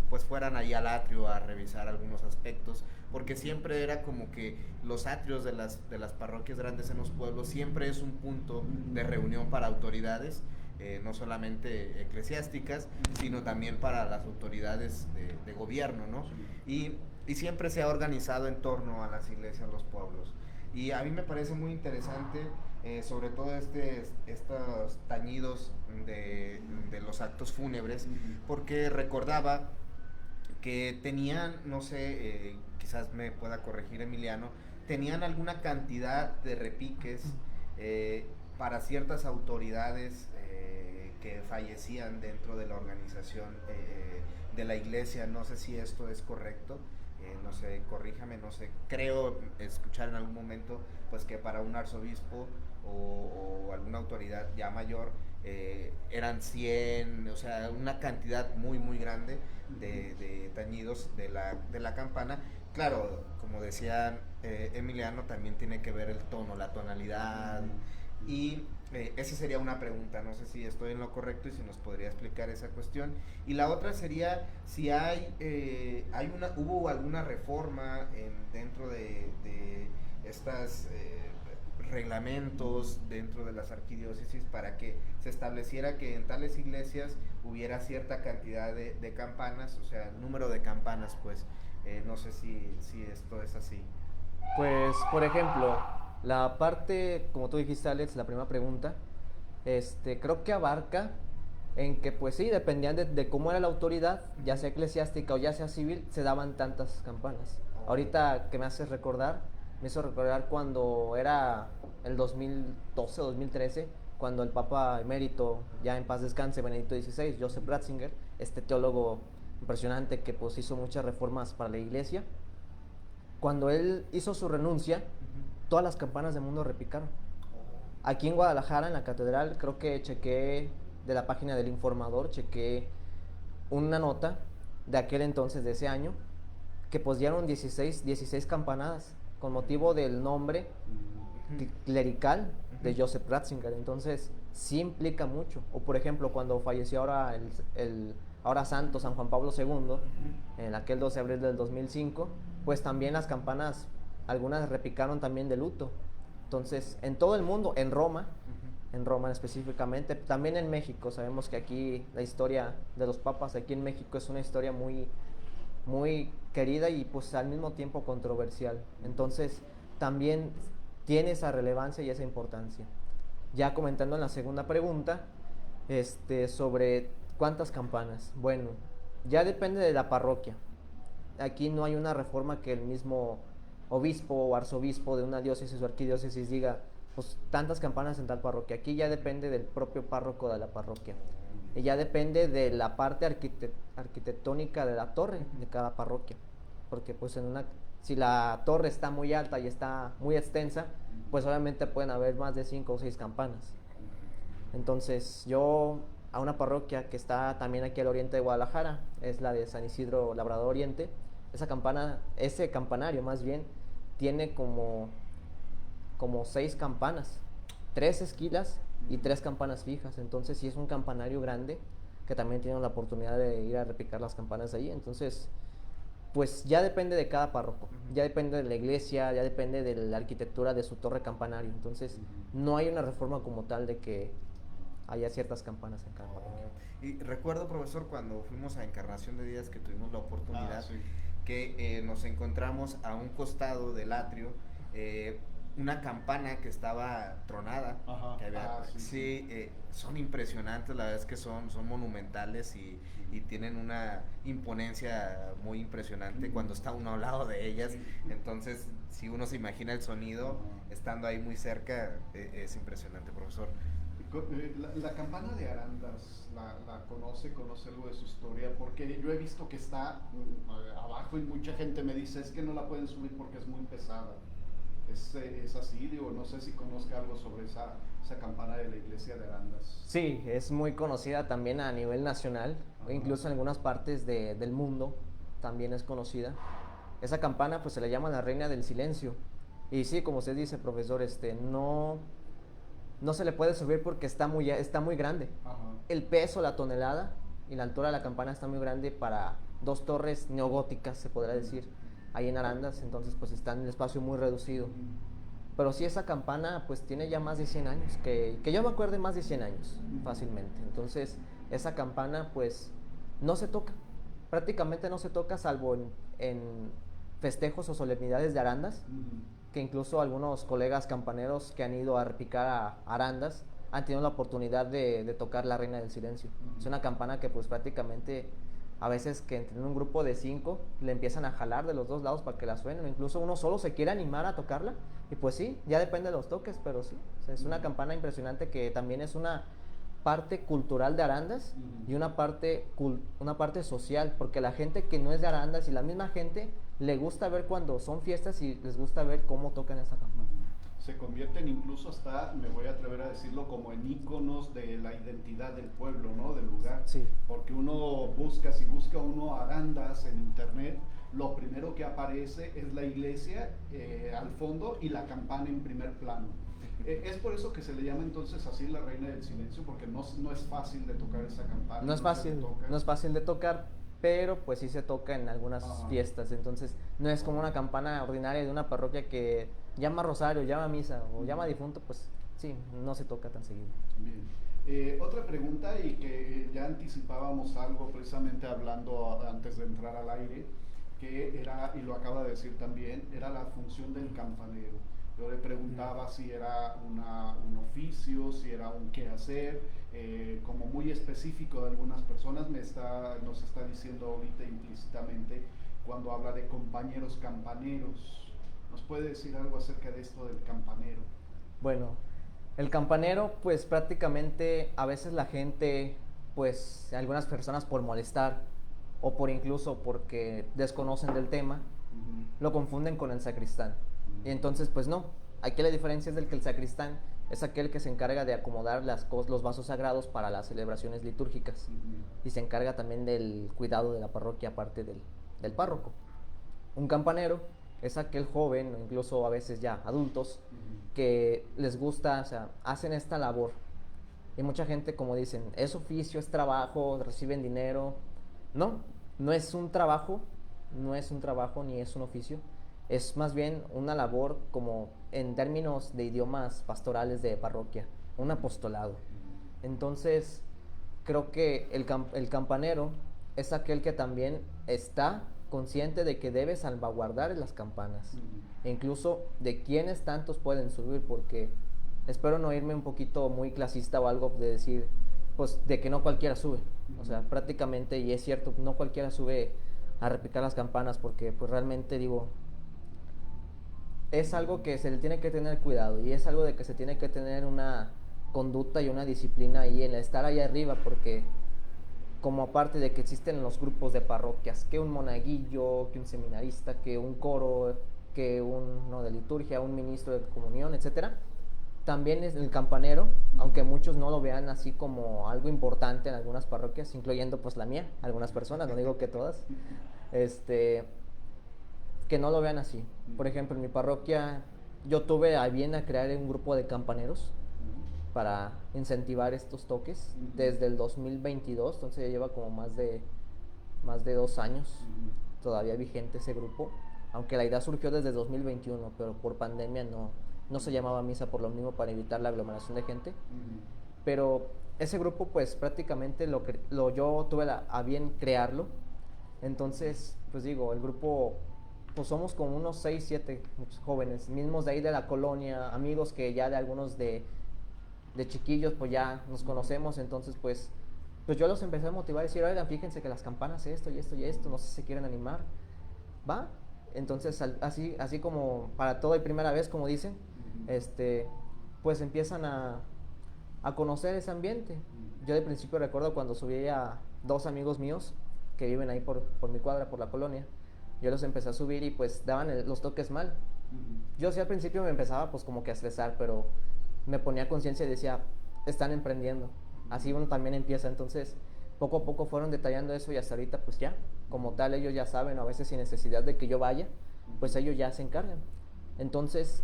pues fueran ahí al atrio a revisar algunos aspectos, porque siempre era como que los atrios de las parroquias grandes en los pueblos siempre es un punto de reunión para autoridades, no solamente eclesiásticas, sino también para las autoridades de gobierno, ¿no? Y siempre se ha organizado en torno a las iglesias, los pueblos. Y a mí me parece muy interesante, sobre todo estos tañidos de los actos fúnebres, porque recordaba que tenían, no sé, quizás me pueda corregir Emiliano, tenían alguna cantidad de repiques para ciertas autoridades que fallecían dentro de la organización de la iglesia. No sé si esto es correcto. No sé, corríjame, no sé, creo escuchar en algún momento pues que para un arzobispo o alguna autoridad ya mayor eran 100, o sea, una cantidad muy muy grande de tañidos de la campana. Claro, como decía Emiliano, también tiene que ver el tono, la tonalidad, y esa sería una pregunta, no sé si estoy en lo correcto y si nos podría explicar esa cuestión. Y la otra sería si hubo alguna reforma dentro de estas reglamentos dentro de las arquidiócesis para que se estableciera que en tales iglesias hubiera cierta cantidad de campanas, o sea, el número de campanas, pues no sé si esto es así. Pues, por ejemplo, la parte, como tú dijiste, Alex, la primera pregunta, creo que abarca en que, pues sí, dependían de cómo era la autoridad, ya sea eclesiástica o ya sea civil, se daban tantas campanas. Ahorita que me hizo recordar cuando era el 2012 o 2013, cuando el Papa emérito, ya en paz descanse, Benedicto XVI, Joseph Ratzinger, este teólogo impresionante que pues hizo muchas reformas para la iglesia, cuando él hizo su renuncia, todas las campanas del mundo repicaron. Aquí en Guadalajara, en la catedral, creo que chequé de la página del Informador, chequé una nota de aquel entonces, de ese año, que pues dieron 16 campanadas con motivo del nombre clerical de Joseph Ratzinger. Entonces sí implica mucho. O por ejemplo, cuando falleció ahora el ahora santo San Juan Pablo II, en aquel 12 de abril del 2005, pues también las campanas, algunas repicaron también de luto. Entonces, en todo el mundo, en Roma específicamente, también en México, sabemos que aquí la historia de los papas aquí en México es una historia muy, muy querida y pues al mismo tiempo controversial. Entonces, también tiene esa relevancia y esa importancia. Ya comentando en la segunda pregunta, sobre cuántas campanas. Bueno, ya depende de la parroquia. Aquí no hay una reforma que el mismo obispo o arzobispo de una diócesis o arquidiócesis diga, pues tantas campanas en tal parroquia. Aquí ya depende del propio párroco de la parroquia. Y ya depende de la parte arquitectónica de la torre de cada parroquia. Porque pues si la torre está muy alta y está muy extensa, pues obviamente pueden haber más de 5 o 6 campanas. Entonces yo a una parroquia que está también aquí al oriente de Guadalajara, es la de San Isidro Labrador Oriente, ese campanario más bien, tiene como 6 campanas, 3 esquilas y 3 campanas fijas. Entonces sí es un campanario grande que también tienen la oportunidad de ir a repicar las campanas ahí. Entonces pues ya depende de cada párroco, ya depende de la iglesia, ya depende de la arquitectura de su torre campanario. Entonces no hay una reforma como tal de que haya ciertas campanas en cada parroquia. Y recuerdo, profesor, cuando fuimos a Encarnación de Díaz, que tuvimos la oportunidad, que nos encontramos a un costado del atrio una campana que estaba tronada. Que había, son impresionantes, la verdad es que son monumentales y tienen una imponencia muy impresionante cuando está uno al lado de ellas. Entonces, si uno se imagina el sonido estando ahí muy cerca, es impresionante, profesor. La campana de Arandas, la conoce algo de su historia, porque yo he visto que está abajo y mucha gente me dice es que no la pueden subir porque es muy pesada. ¿Es así? Digo, no sé si conozca algo sobre esa campana de la iglesia de Arandas. Sí, es muy conocida también a nivel nacional, incluso en algunas partes del mundo también es conocida. Esa campana pues se le llama la reina del silencio. Y sí, como usted dice, profesor, no no se le puede subir porque está muy grande. Ajá. El peso, la tonelada y la altura de la campana está muy grande para dos torres neogóticas, se podrá decir, ahí en Arandas, entonces pues está en el espacio muy reducido. Pero sí, esa campana pues tiene ya más de 100 años, que yo me acuerdo, más de 100 años, fácilmente. Entonces esa campana pues no se toca, prácticamente no se toca, salvo en festejos o solemnidades de Arandas, que incluso algunos colegas campaneros que han ido a repicar a Arandas han tenido la oportunidad de tocar la Reina del Silencio. Es una campana que pues prácticamente a veces que entre un grupo de 5 le empiezan a jalar de los dos lados para que la suenen, o incluso uno solo se quiere animar a tocarla, y pues sí, ya depende de los toques, pero sí, o sea, es una campana impresionante que también es una parte cultural de Arandas y una parte social, porque la gente que no es de Arandas y la misma gente le gusta ver cuando son fiestas y les gusta ver cómo tocan esa campana. Se convierten incluso hasta, me voy a atrever a decirlo, como en íconos de la identidad del pueblo, ¿no? Del lugar. Sí. Porque uno busca, si busca uno Arandas en internet, lo primero que aparece es la iglesia al fondo y la campana en primer plano. Es por eso que se le llama entonces así la Reina del Silencio, porque no es fácil de tocar esa campana. No es fácil de tocar, pero pues sí se toca en algunas fiestas, entonces no es como una campana ordinaria de una parroquia que llama rosario, llama misa o llama difunto, pues sí, no se toca tan seguido. Bien. Otra pregunta, y que ya anticipábamos algo precisamente hablando antes de entrar al aire, que era, y lo acaba de decir también, era la función del campanero. Yo le preguntaba si era un oficio, si era un quehacer, como muy específico de algunas personas. Nos está diciendo ahorita implícitamente cuando habla de compañeros campaneros. ¿Nos puede decir algo acerca de esto del campanero? Bueno, el campanero, pues prácticamente a veces la gente, pues algunas personas por molestar o por incluso porque desconocen del tema, lo confunden con el sacristán. Y entonces pues no, aquí la diferencia es del que el sacristán es aquel que se encarga de acomodar los vasos sagrados para las celebraciones litúrgicas y se encarga también del cuidado de la parroquia aparte del párroco. Un campanero es aquel joven, o incluso a veces ya adultos, que les gusta, o sea, hacen esta labor. Y mucha gente, como dicen, es oficio, es trabajo, reciben dinero. No es un trabajo, ni es un oficio. Es más bien una labor, como en términos de idiomas pastorales de parroquia, un apostolado. Entonces, creo que el campanero es aquel que también está consciente de que debe salvaguardar las campanas, e incluso de quiénes tantos pueden subir, porque espero no irme un poquito muy clasista o algo de decir, pues, de que no cualquiera sube. O sea, prácticamente, y es cierto, no cualquiera sube a repicar las campanas, porque pues realmente digo, es algo que se le tiene que tener cuidado y es algo de que se tiene que tener una conducta y una disciplina ahí en estar ahí arriba, porque como aparte de que existen los grupos de parroquias, que un monaguillo, que un seminarista, que un coro, que uno de liturgia, un ministro de comunión, etcétera, también es el campanero, aunque muchos no lo vean así como algo importante en algunas parroquias, incluyendo pues la mía, algunas personas, no digo que todas, que no lo vean así. Por ejemplo, en mi parroquia yo tuve a bien a crear un grupo de campaneros para incentivar estos toques desde el 2022, entonces ya lleva como más de 2 años todavía vigente ese grupo, aunque la idea surgió desde 2021, pero por pandemia no se llamaba misa por lo mismo, para evitar la aglomeración de gente. Pero ese grupo pues prácticamente yo tuve a bien crearlo. Entonces pues digo, el grupo pues somos como unos 6, 7 jóvenes, mismos de ahí de la colonia, amigos que ya de algunos de chiquillos pues ya nos conocemos. Entonces pues yo los empecé a motivar, a decir, oigan, fíjense que las campanas esto y esto y esto, no sé si se quieren animar, ¿va? Entonces así como para todo y primera vez, como dicen, pues empiezan a conocer ese ambiente. Yo de principio recuerdo cuando subí a 2 amigos míos que viven ahí por mi cuadra, por la colonia. Yo los empecé a subir y pues daban los toques mal. Yo sí al principio me empezaba pues como que a estresar, pero me ponía conciencia y decía, están emprendiendo. Así uno también empieza. Entonces poco a poco fueron detallando eso y hasta ahorita pues ya, como tal, ellos ya saben, a veces sin necesidad de que yo vaya, pues ellos ya se encargan. Entonces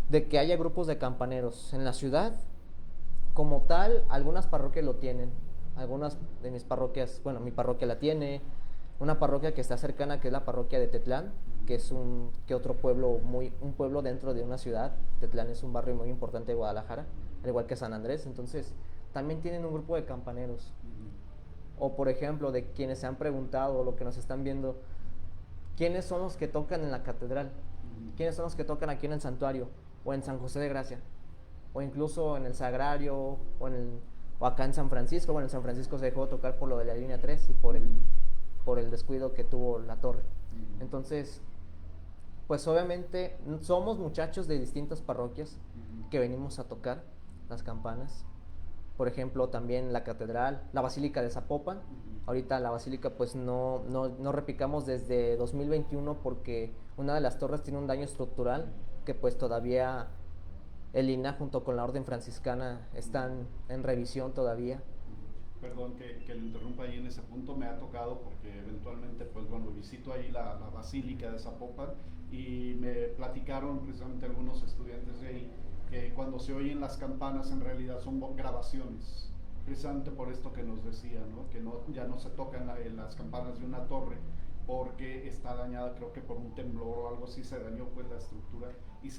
de que haya grupos de campaneros en la ciudad, como tal, algunas parroquias lo tienen. Algunas de mis parroquias, bueno, mi parroquia la tiene. Una parroquia que está cercana, que es la parroquia de Tetlán, que es otro pueblo, un pueblo dentro de una ciudad. Tetlán es un barrio muy importante de Guadalajara, al igual que San Andrés. Entonces, también tienen un grupo de campaneros. O, por ejemplo, de quienes se han preguntado, o lo que nos están viendo, ¿quiénes son los que tocan en la catedral? ¿Quiénes son los que tocan aquí en el santuario? O en San José de Gracia. O incluso en el Sagrario, o acá en San Francisco. Bueno, en San Francisco se dejó de tocar por lo de la línea 3 y por el descuido que tuvo la torre. Entonces, pues obviamente somos muchachos de distintas parroquias que venimos a tocar las campanas. Por ejemplo, también la catedral, la Basílica de Zapopan. Ahorita la Basílica pues no repicamos desde 2021 porque una de las torres tiene un daño estructural que pues todavía el INAH junto con la Orden Franciscana están en revisión todavía. Perdón que le interrumpa ahí en ese punto, me ha tocado porque eventualmente pues bueno, visito ahí la Basílica de Zapopan y me platicaron precisamente algunos estudiantes de ahí que cuando se oyen las campanas en realidad son grabaciones, precisamente por esto que nos decía, ¿no? Que ya no se tocan las campanas de una torre porque está dañada, creo que por un temblor o algo así se dañó pues la estructura y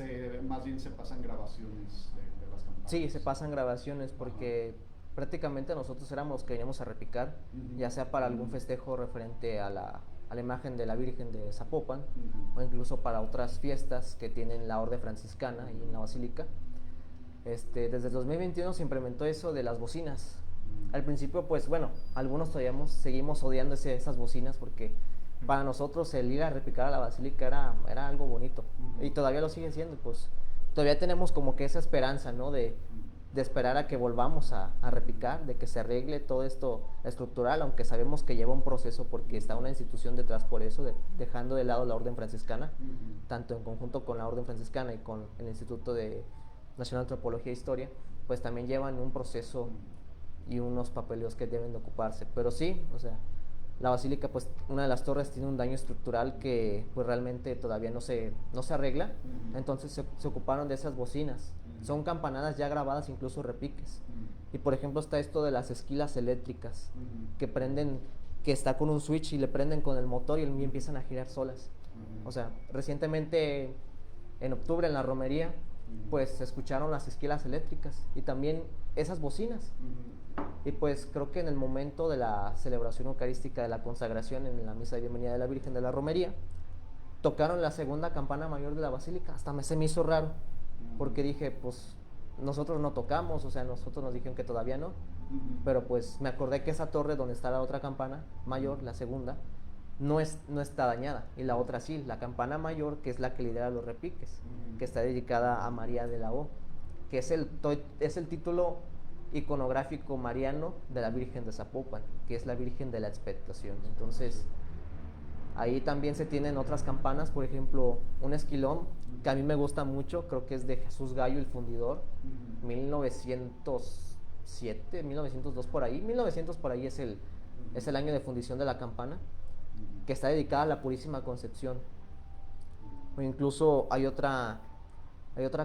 más bien se pasan grabaciones de las campanas. Sí, se pasan grabaciones porque prácticamente nosotros éramos los que veníamos a repicar, ya sea para algún festejo referente a la imagen de la Virgen de Zapopan, o incluso para otras fiestas que tienen la Orden Franciscana y en la Basílica. Desde el 2021 se implementó eso de las bocinas. Al principio, pues bueno, algunos todavía seguimos odiando esas bocinas porque para nosotros el ir a repicar a la Basílica era algo bonito, y todavía lo sigue siendo. Pues todavía tenemos como que esa esperanza, ¿no? De esperar a que volvamos a repicar, de que se arregle todo esto estructural, aunque sabemos que lleva un proceso porque está una institución detrás por eso, dejando de lado la Orden Franciscana, tanto en conjunto con la Orden Franciscana y con el Instituto Nacional de Antropología e Historia, pues también llevan un proceso y unos papeleos que deben de ocuparse. Pero sí, o sea, la Basílica, pues una de las torres tiene un daño estructural que pues realmente todavía no se arregla, entonces se ocuparon de esas bocinas. Son campanadas ya grabadas, incluso repiques. Y por ejemplo está esto de las esquilas eléctricas, que prenden, que está con un switch y le prenden con el motor y empiezan a girar solas. O sea, recientemente en octubre en la romería, pues se escucharon las esquilas eléctricas y también esas bocinas. Y pues creo que en el momento de la celebración eucarística de la consagración en la misa de bienvenida de la Virgen de la Romería, tocaron la segunda campana mayor de la Basílica. Hasta se me hizo raro, porque dije, pues nosotros no tocamos, o sea, nosotros nos dijeron que todavía no, pero pues me acordé que esa torre donde está la otra campana mayor, la segunda, no está dañada, y la otra sí, la campana mayor, que es la que lidera los repiques, que está dedicada a María de la O, que es el título iconográfico mariano de la Virgen de Zapopan, que es la Virgen de la Expectación. Entonces ahí también se tienen otras campanas, por ejemplo un esquilón que a mí me gusta mucho, creo que es de Jesús Gallo el Fundidor, 1907, 1902 por ahí, 1900 por ahí es el año de fundición de la campana, que está dedicada a la Purísima Concepción. O incluso hay otra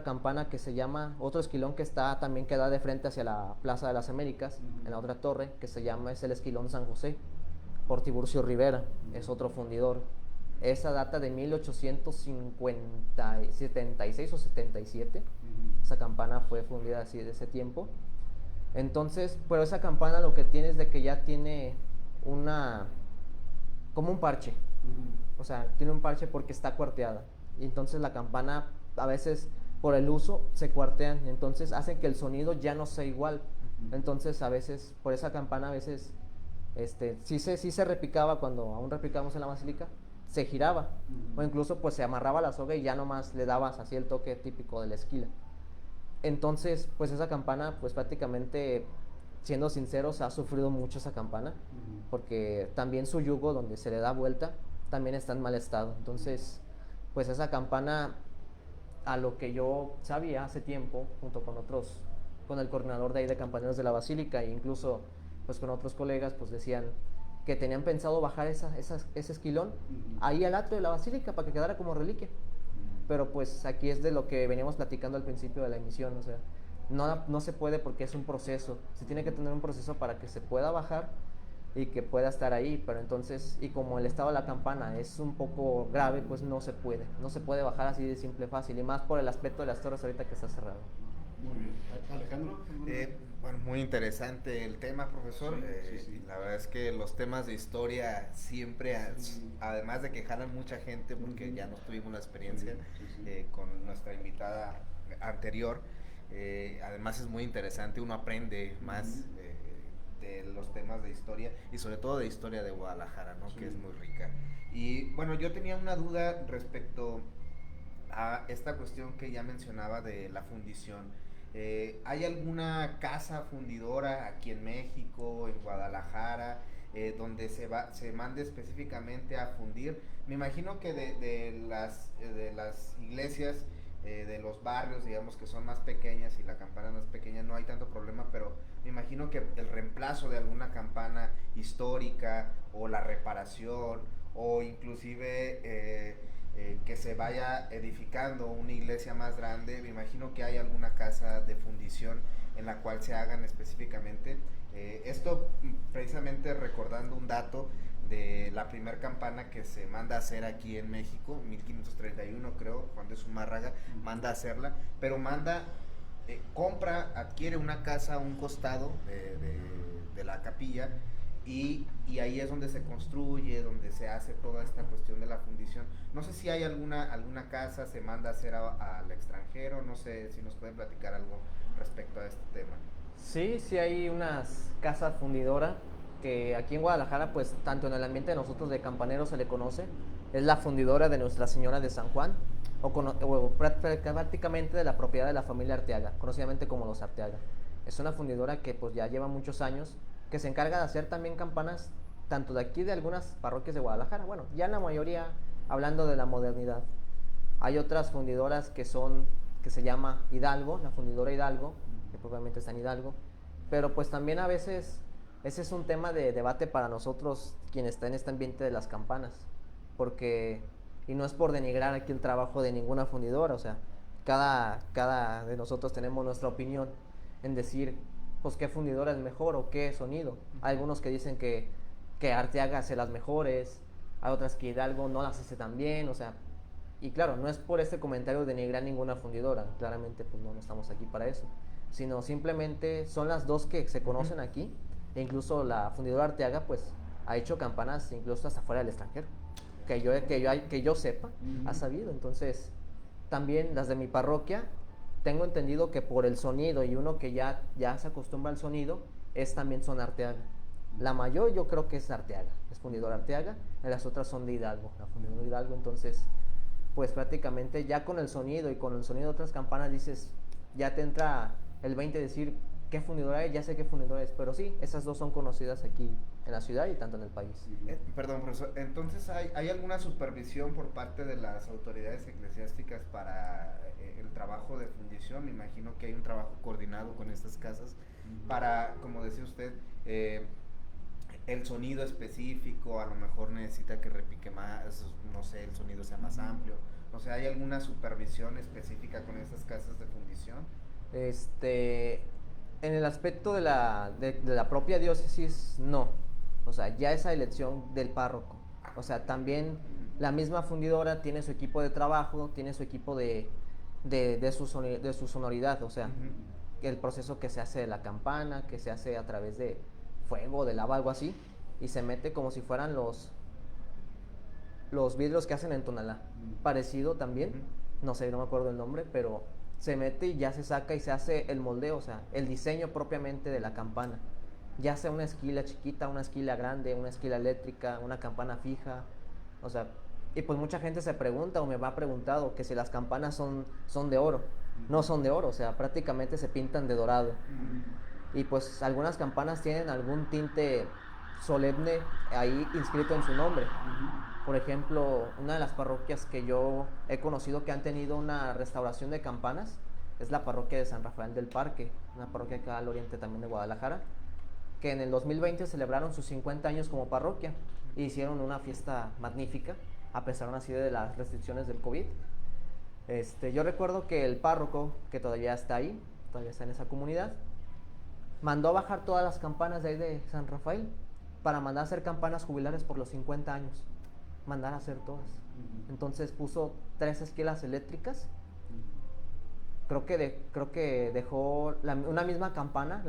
campana que se llama, otro esquilón que está también, que da de frente hacia la Plaza de las Américas, en la otra torre, que es el esquilón San José, por Tiburcio Rivera, es otro fundidor. Esa data de 1876 o 77, esa campana fue fundida así de ese tiempo. Entonces, pero esa campana lo que tiene es de que ya tiene como un parche, o sea, tiene un parche porque está cuarteada, y entonces la campana a veces por el uso se cuartean, entonces hacen que el sonido ya no sea igual. Entonces a veces por esa campana a veces sí se repicaba, cuando aún repicamos en la basílica se giraba, o incluso pues se amarraba la soga y ya nomás le dabas así el toque típico de la esquila. Entonces pues esa campana, pues prácticamente, siendo sinceros, ha sufrido mucho esa campana, porque también su yugo donde se le da vuelta también está en mal estado. Entonces pues esa campana, a lo que yo sabía hace tiempo, junto con el coordinador de ahí de campaneros de la Basílica, e incluso pues con otros colegas, pues decían que tenían pensado bajar ese esquilón ahí al atrio de la Basílica para que quedara como reliquia. pero pues aquí es de lo que veníamos platicando al principio de la emisión, o sea, no se puede porque es un proceso, se tiene que tener un proceso para que se pueda bajar y que pueda estar ahí, pero entonces, y como el estado de la campana es un poco grave, pues no se puede bajar así de simple fácil, y más por el aspecto de las torres ahorita que está cerrado. Muy bien. Alejandro. Bueno, muy interesante el tema, profesor. Sí. La verdad es que los temas de historia siempre, además de que jalan mucha gente, porque ya nos tuvimos la experiencia con nuestra invitada anterior, además es muy interesante, uno aprende más de los temas de historia y sobre todo de historia de Guadalajara, ¿no? Que es muy rica. Y bueno, yo tenía una duda respecto a esta cuestión que ya mencionaba de la fundición. ¿Hay alguna casa fundidora aquí en México, en Guadalajara, donde se mande específicamente a fundir? Me imagino que de las iglesias, de los barrios, digamos, que son más pequeñas y la campana no es pequeña, no hay tanto problema, pero me imagino que el reemplazo de alguna campana histórica o la reparación o inclusive que se vaya edificando una iglesia más grande, me imagino que hay alguna casa de fundición en la cual se hagan específicamente. Esto precisamente recordando un dato de la primer campana que se manda a hacer aquí en México, 1531 creo, Juan de Zumárraga manda a hacerla, pero adquiere una casa a un costado de la capilla, y ahí es donde se construye, donde se hace toda esta cuestión de la fundición. No sé si hay alguna casa, se manda a hacer al extranjero, no sé si nos pueden platicar algo respecto a este tema. Sí hay unas casas fundidoras que aquí en Guadalajara, pues tanto en el ambiente de nosotros de campaneros se le conoce, es la fundidora de Nuestra Señora de San Juan, o prácticamente de la propiedad de la familia Arteaga, conocidamente como los Arteaga. Es una fundidora que pues ya lleva muchos años, que se encarga de hacer también campanas, tanto de aquí de algunas parroquias de Guadalajara, bueno, ya en la mayoría hablando de la modernidad. Hay otras fundidoras que se llama Hidalgo, la fundidora Hidalgo, que probablemente está en Hidalgo, pero pues también a veces ese es un tema de debate para nosotros quienes están en este ambiente de las campanas, porque, y no es por denigrar aquí el trabajo de ninguna fundidora, o sea, cada de nosotros tenemos nuestra opinión en decir, pues qué fundidora es mejor o qué sonido. Hay algunos que dicen que Arteaga hace las mejores, hay otras que Hidalgo no las hace tan bien, o sea, y claro, no es por este comentario denigrar ninguna fundidora, claramente pues no estamos aquí para eso, sino simplemente son las dos que se conocen aquí, e incluso la fundidora Arteaga pues ha hecho campanas incluso hasta fuera del extranjero, que yo sepa, ha sabido. Entonces también las de mi parroquia, tengo entendido que por el sonido y uno que ya se acostumbra al sonido, también son Arteaga. La mayor yo creo que es Arteaga, es fundidora Arteaga, y las otras son de Hidalgo, la fundidora Hidalgo. Entonces pues prácticamente ya con el sonido y con el sonido de otras campanas dices, ya te entra el 20 de decir qué fundidora es, ya sé qué fundidora es, pero sí, esas dos son conocidas aquí en la ciudad y tanto en el país. Perdón, profesor, entonces ¿hay alguna supervisión por parte de las autoridades eclesiásticas para el trabajo de fundición? Me imagino que hay un trabajo coordinado con estas casas para, como decía usted, el sonido específico, a lo mejor necesita que repique más, no sé, el sonido sea más amplio. O sea, ¿hay alguna supervisión específica con estas casas de fundición? En el aspecto de la propia diócesis, no. O sea, ya esa elección del párroco. O sea, también la misma fundidora tiene su equipo de trabajo, tiene su equipo de su sonoridad. O sea, el proceso que se hace de la campana, que se hace a través de fuego, de lava, algo así, y se mete como si fueran los vidrios que hacen en Tonalá. Parecido también, no sé, no me acuerdo el nombre, pero se mete y ya se saca y se hace el moldeo, o sea, el diseño propiamente de la campana. Ya sea una esquila chiquita, una esquila grande, una esquila eléctrica, una campana fija, o sea, y pues mucha gente se pregunta o me ha preguntado que si las campanas son de oro. No son de oro, o sea, prácticamente se pintan de dorado. Y pues algunas campanas tienen algún tinte solemne ahí inscrito en su nombre. Por ejemplo, una de las parroquias que yo he conocido que han tenido una restauración de campanas es la parroquia de San Rafael del Parque, una parroquia acá al oriente también de Guadalajara, que en el 2020 celebraron sus 50 años como parroquia e hicieron una fiesta magnífica, a pesar aún así de las restricciones del COVID. Yo recuerdo que el párroco, que todavía está ahí, todavía está en esa comunidad, mandó a bajar todas las campanas de ahí de San Rafael para mandar a hacer campanas jubilares por los 50 años. Mandar a hacer todas. Entonces puso 3 esquilas eléctricas. Creo que dejó una misma campana,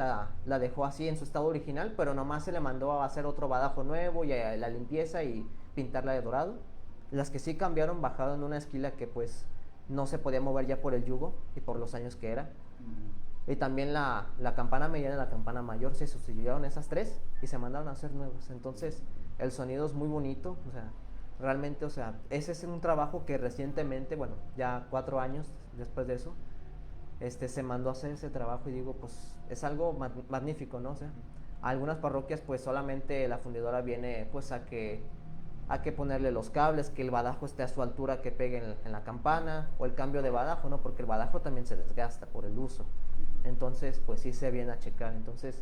la dejó así en su estado original, pero nomás se le mandó a hacer otro badajo nuevo y a la limpieza y pintarla de dorado. Las que sí cambiaron bajaron una esquila que pues no se podía mover ya por el yugo y por los años que era. Y también la campana mediana y la campana mayor se sustituyeron esas 3 y se mandaron a hacer nuevas. Entonces el sonido es muy bonito, o sea, realmente, o sea, ese es un trabajo que recientemente, bueno, ya 4 años después de eso, se mandó a hacer ese trabajo y digo, pues es algo magnífico, ¿no? O sea, a algunas parroquias pues solamente la fundidora viene pues a que ponerle los cables, que el badajo esté a su altura, que pegue en la campana, o el cambio de badajo, ¿no? Porque el badajo también se desgasta por el uso. Entonces, pues sí se viene a checar. Entonces,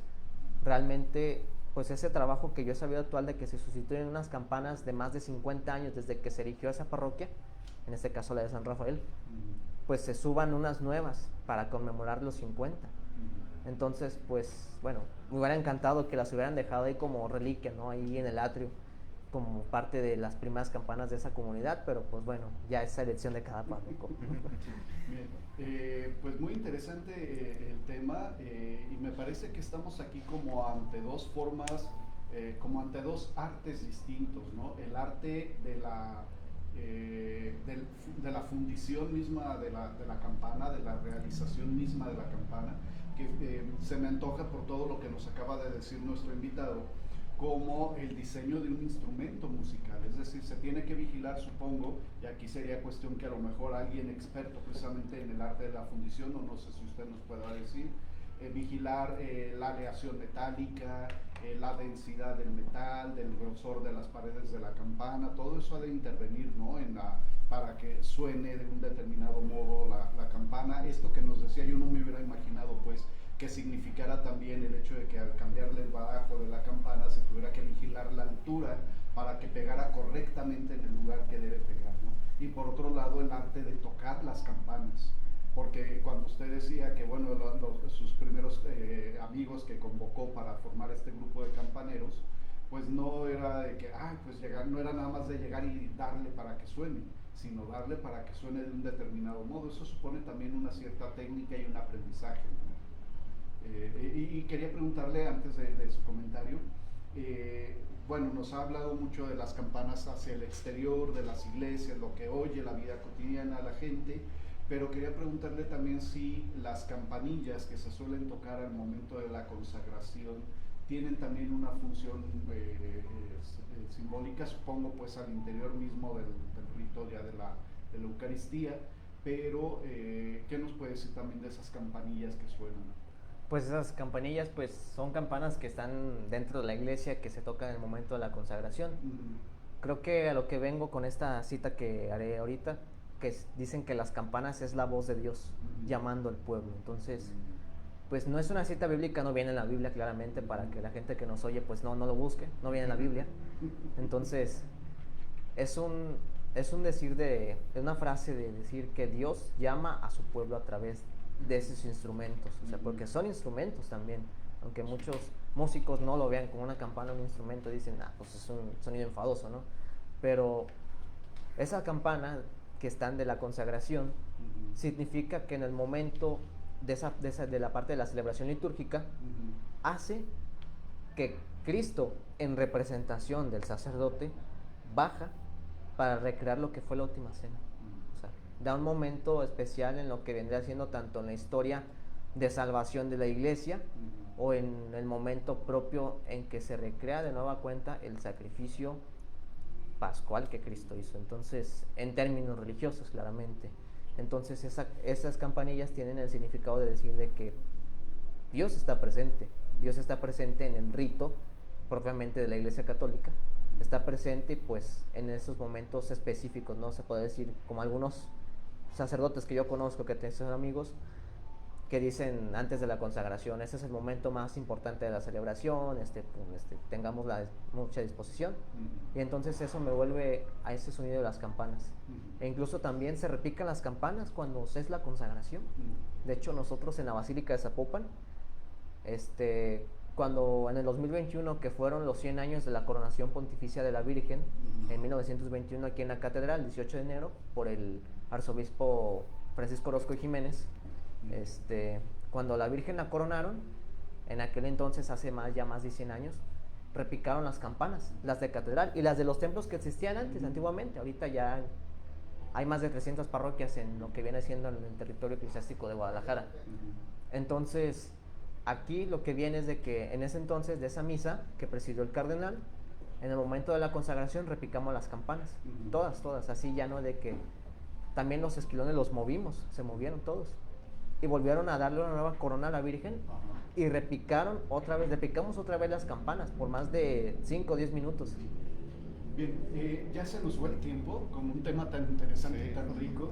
realmente, pues ese trabajo que yo he sabido actual de que se sustituyen unas campanas de más de 50 años desde que se erigió esa parroquia, en este caso la de San Rafael, pues se suban unas nuevas para conmemorar los 50. Entonces, pues, bueno, me hubiera encantado que las hubieran dejado ahí como reliquia, ¿no? Ahí en el atrio, como parte de las primeras campanas de esa comunidad, pero pues bueno, ya es elección de cada párroco. Bien, pues muy interesante el tema, y me parece que estamos aquí como ante dos formas, como ante dos artes distintos, ¿no? El arte de la fundición misma de la campana, de la realización misma de la campana, que se me antoja por todo lo que nos acaba de decir nuestro invitado, como el diseño de un instrumento musical. Es decir, se tiene que vigilar, supongo, y aquí sería cuestión que a lo mejor alguien experto precisamente en el arte de la fundición, o no sé si usted nos pueda decir, vigilar la aleación metálica, la densidad del metal, del grosor de las paredes de la campana, todo eso ha de intervenir, ¿no? Para que suene de un determinado modo la campana. Esto que nos decía, yo no me hubiera imaginado pues que significara también el hecho de que al cambiarle el badajo de la campana se tuviera que vigilar la altura para que pegara correctamente en el lugar que debe pegar, ¿no? Y por otro lado, el arte de tocar las campanas, porque cuando usted decía que bueno, sus primeros amigos que convocó para formar este grupo de campaneros, pues no era de que, pues llegar, no era nada más de llegar y darle para que suene, sino darle para que suene de un determinado modo. Eso supone también una cierta técnica y un aprendizaje, ¿no? Y quería preguntarle antes de su comentario, bueno, nos ha hablado mucho de las campanas hacia el exterior, de las iglesias, lo que oye la vida cotidiana a la gente, pero quería preguntarle también si las campanillas que se suelen tocar al momento de la consagración tienen también una función simbólica, supongo, pues al interior mismo del rito ya de la Eucaristía, pero ¿qué nos puede decir también de esas campanillas que suenan? Pues esas campanillas pues son campanas que están dentro de la iglesia, que se tocan en el momento de la consagración. Creo que a lo que vengo con esta cita que haré ahorita, que dicen que las campanas es la voz de Dios llamando al pueblo. Entonces, pues no es una cita bíblica, no viene en la Biblia claramente, para que la gente que nos oye pues no lo busque, no viene en la Biblia. Entonces, es una frase de decir que Dios llama a su pueblo a través de esos instrumentos, o sea, porque son instrumentos también, aunque muchos músicos no lo vean como una campana, un instrumento, dicen, pues es un sonido enfadoso, ¿no? Pero esa campana que están de la consagración significa que en el momento de la parte de la celebración litúrgica hace que Cristo, en representación del sacerdote, baja para recrear lo que fue la última cena. O sea, da un momento especial en lo que vendría siendo tanto en la historia de salvación de la iglesia o en el momento propio en que se recrea de nueva cuenta el sacrificio pascual que Cristo hizo. Entonces, en términos religiosos, claramente. Entonces, esas campanillas tienen el significado de decir de que Dios está presente en el rito propiamente de la Iglesia Católica, está presente pues en esos momentos específicos, ¿no? Se puede decir, como algunos sacerdotes que yo conozco, que son amigos, que dicen antes de la consagración, ese es el momento más importante de la celebración, tengamos mucha disposición. Y entonces eso me vuelve a ese sonido de las campanas. E incluso también se repican las campanas cuando se es la consagración. De hecho, nosotros en la Basílica de Zapopan, cuando en el 2021, que fueron los 100 años de la coronación pontificia de la Virgen, en 1921 aquí en la catedral, 18 de enero, por el arzobispo Francisco Orozco y Jiménez, cuando la Virgen la coronaron, en aquel entonces, hace ya más de 100 años, repicaron las campanas, las de catedral y las de los templos que existían antes, antiguamente. Ahorita ya hay más de 300 parroquias en lo que viene siendo en el territorio eclesiástico de Guadalajara. Entonces, aquí lo que viene es de que en ese entonces, de esa misa que presidió el cardenal, en el momento de la consagración repicamos las campanas, todas, así ya no de que también los esquilones los movimos, se movieron todos. Y volvieron a darle una nueva corona a la Virgen y repicamos otra vez las campanas por más de 5 o 10 minutos. Bien, ya se nos fue el tiempo con un tema tan interesante y tan rico.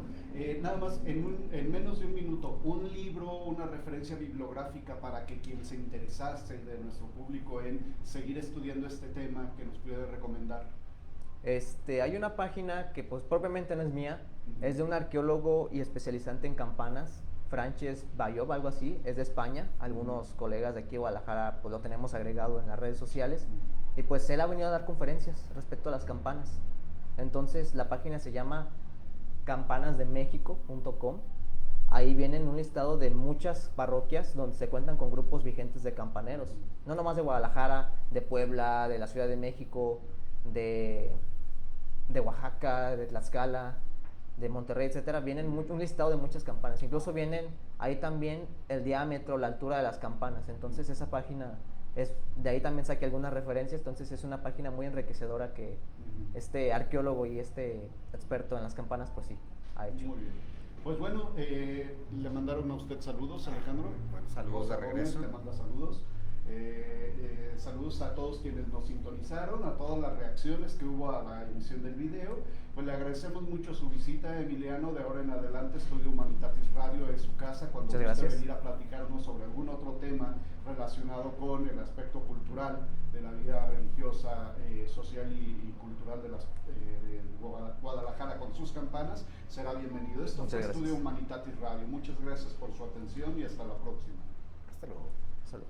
Nada más, en menos de un minuto, un libro, una referencia bibliográfica para que quien se interesase de nuestro público en seguir estudiando este tema, que nos puede recomendar. Hay una página que pues propiamente no es mía, es de un arqueólogo y especializante en campanas, Frances Bayob, algo así, es de España. Algunos colegas de aquí de Guadalajara pues lo tenemos agregado en las redes sociales, y pues él ha venido a dar conferencias respecto a las campanas. Entonces la página se llama campanasdemexico.com. Ahí vienen un listado de muchas parroquias donde se cuentan con grupos vigentes de campaneros, no nomás de Guadalajara, de Puebla, de la Ciudad de México, de Oaxaca, de Tlaxcala, de Monterrey, etcétera. Vienen un listado de muchas campanas. Incluso vienen ahí también el diámetro, la altura de las campanas. Entonces esa página de ahí también saqué algunas referencias. Entonces es una página muy enriquecedora que este arqueólogo y este experto en las campanas pues sí ha hecho. Muy bien. Pues bueno, le mandaron a usted saludos, Alejandro. Bueno, saludos de regreso. Le manda saludos. Saludos a todos quienes nos sintonizaron, a todas las reacciones que hubo a la emisión del video. Pues le agradecemos mucho su visita, Emiliano. De ahora en adelante, Estudio Humanitatis Radio es su casa cuando guste venir a platicarnos sobre algún otro tema relacionado con el aspecto cultural de la vida religiosa, social y cultural de Guadalajara con sus campanas. Será bienvenido. Esto fue Estudio Humanitatis Radio. Muchas gracias por su atención y hasta la próxima. Hasta luego. Salud.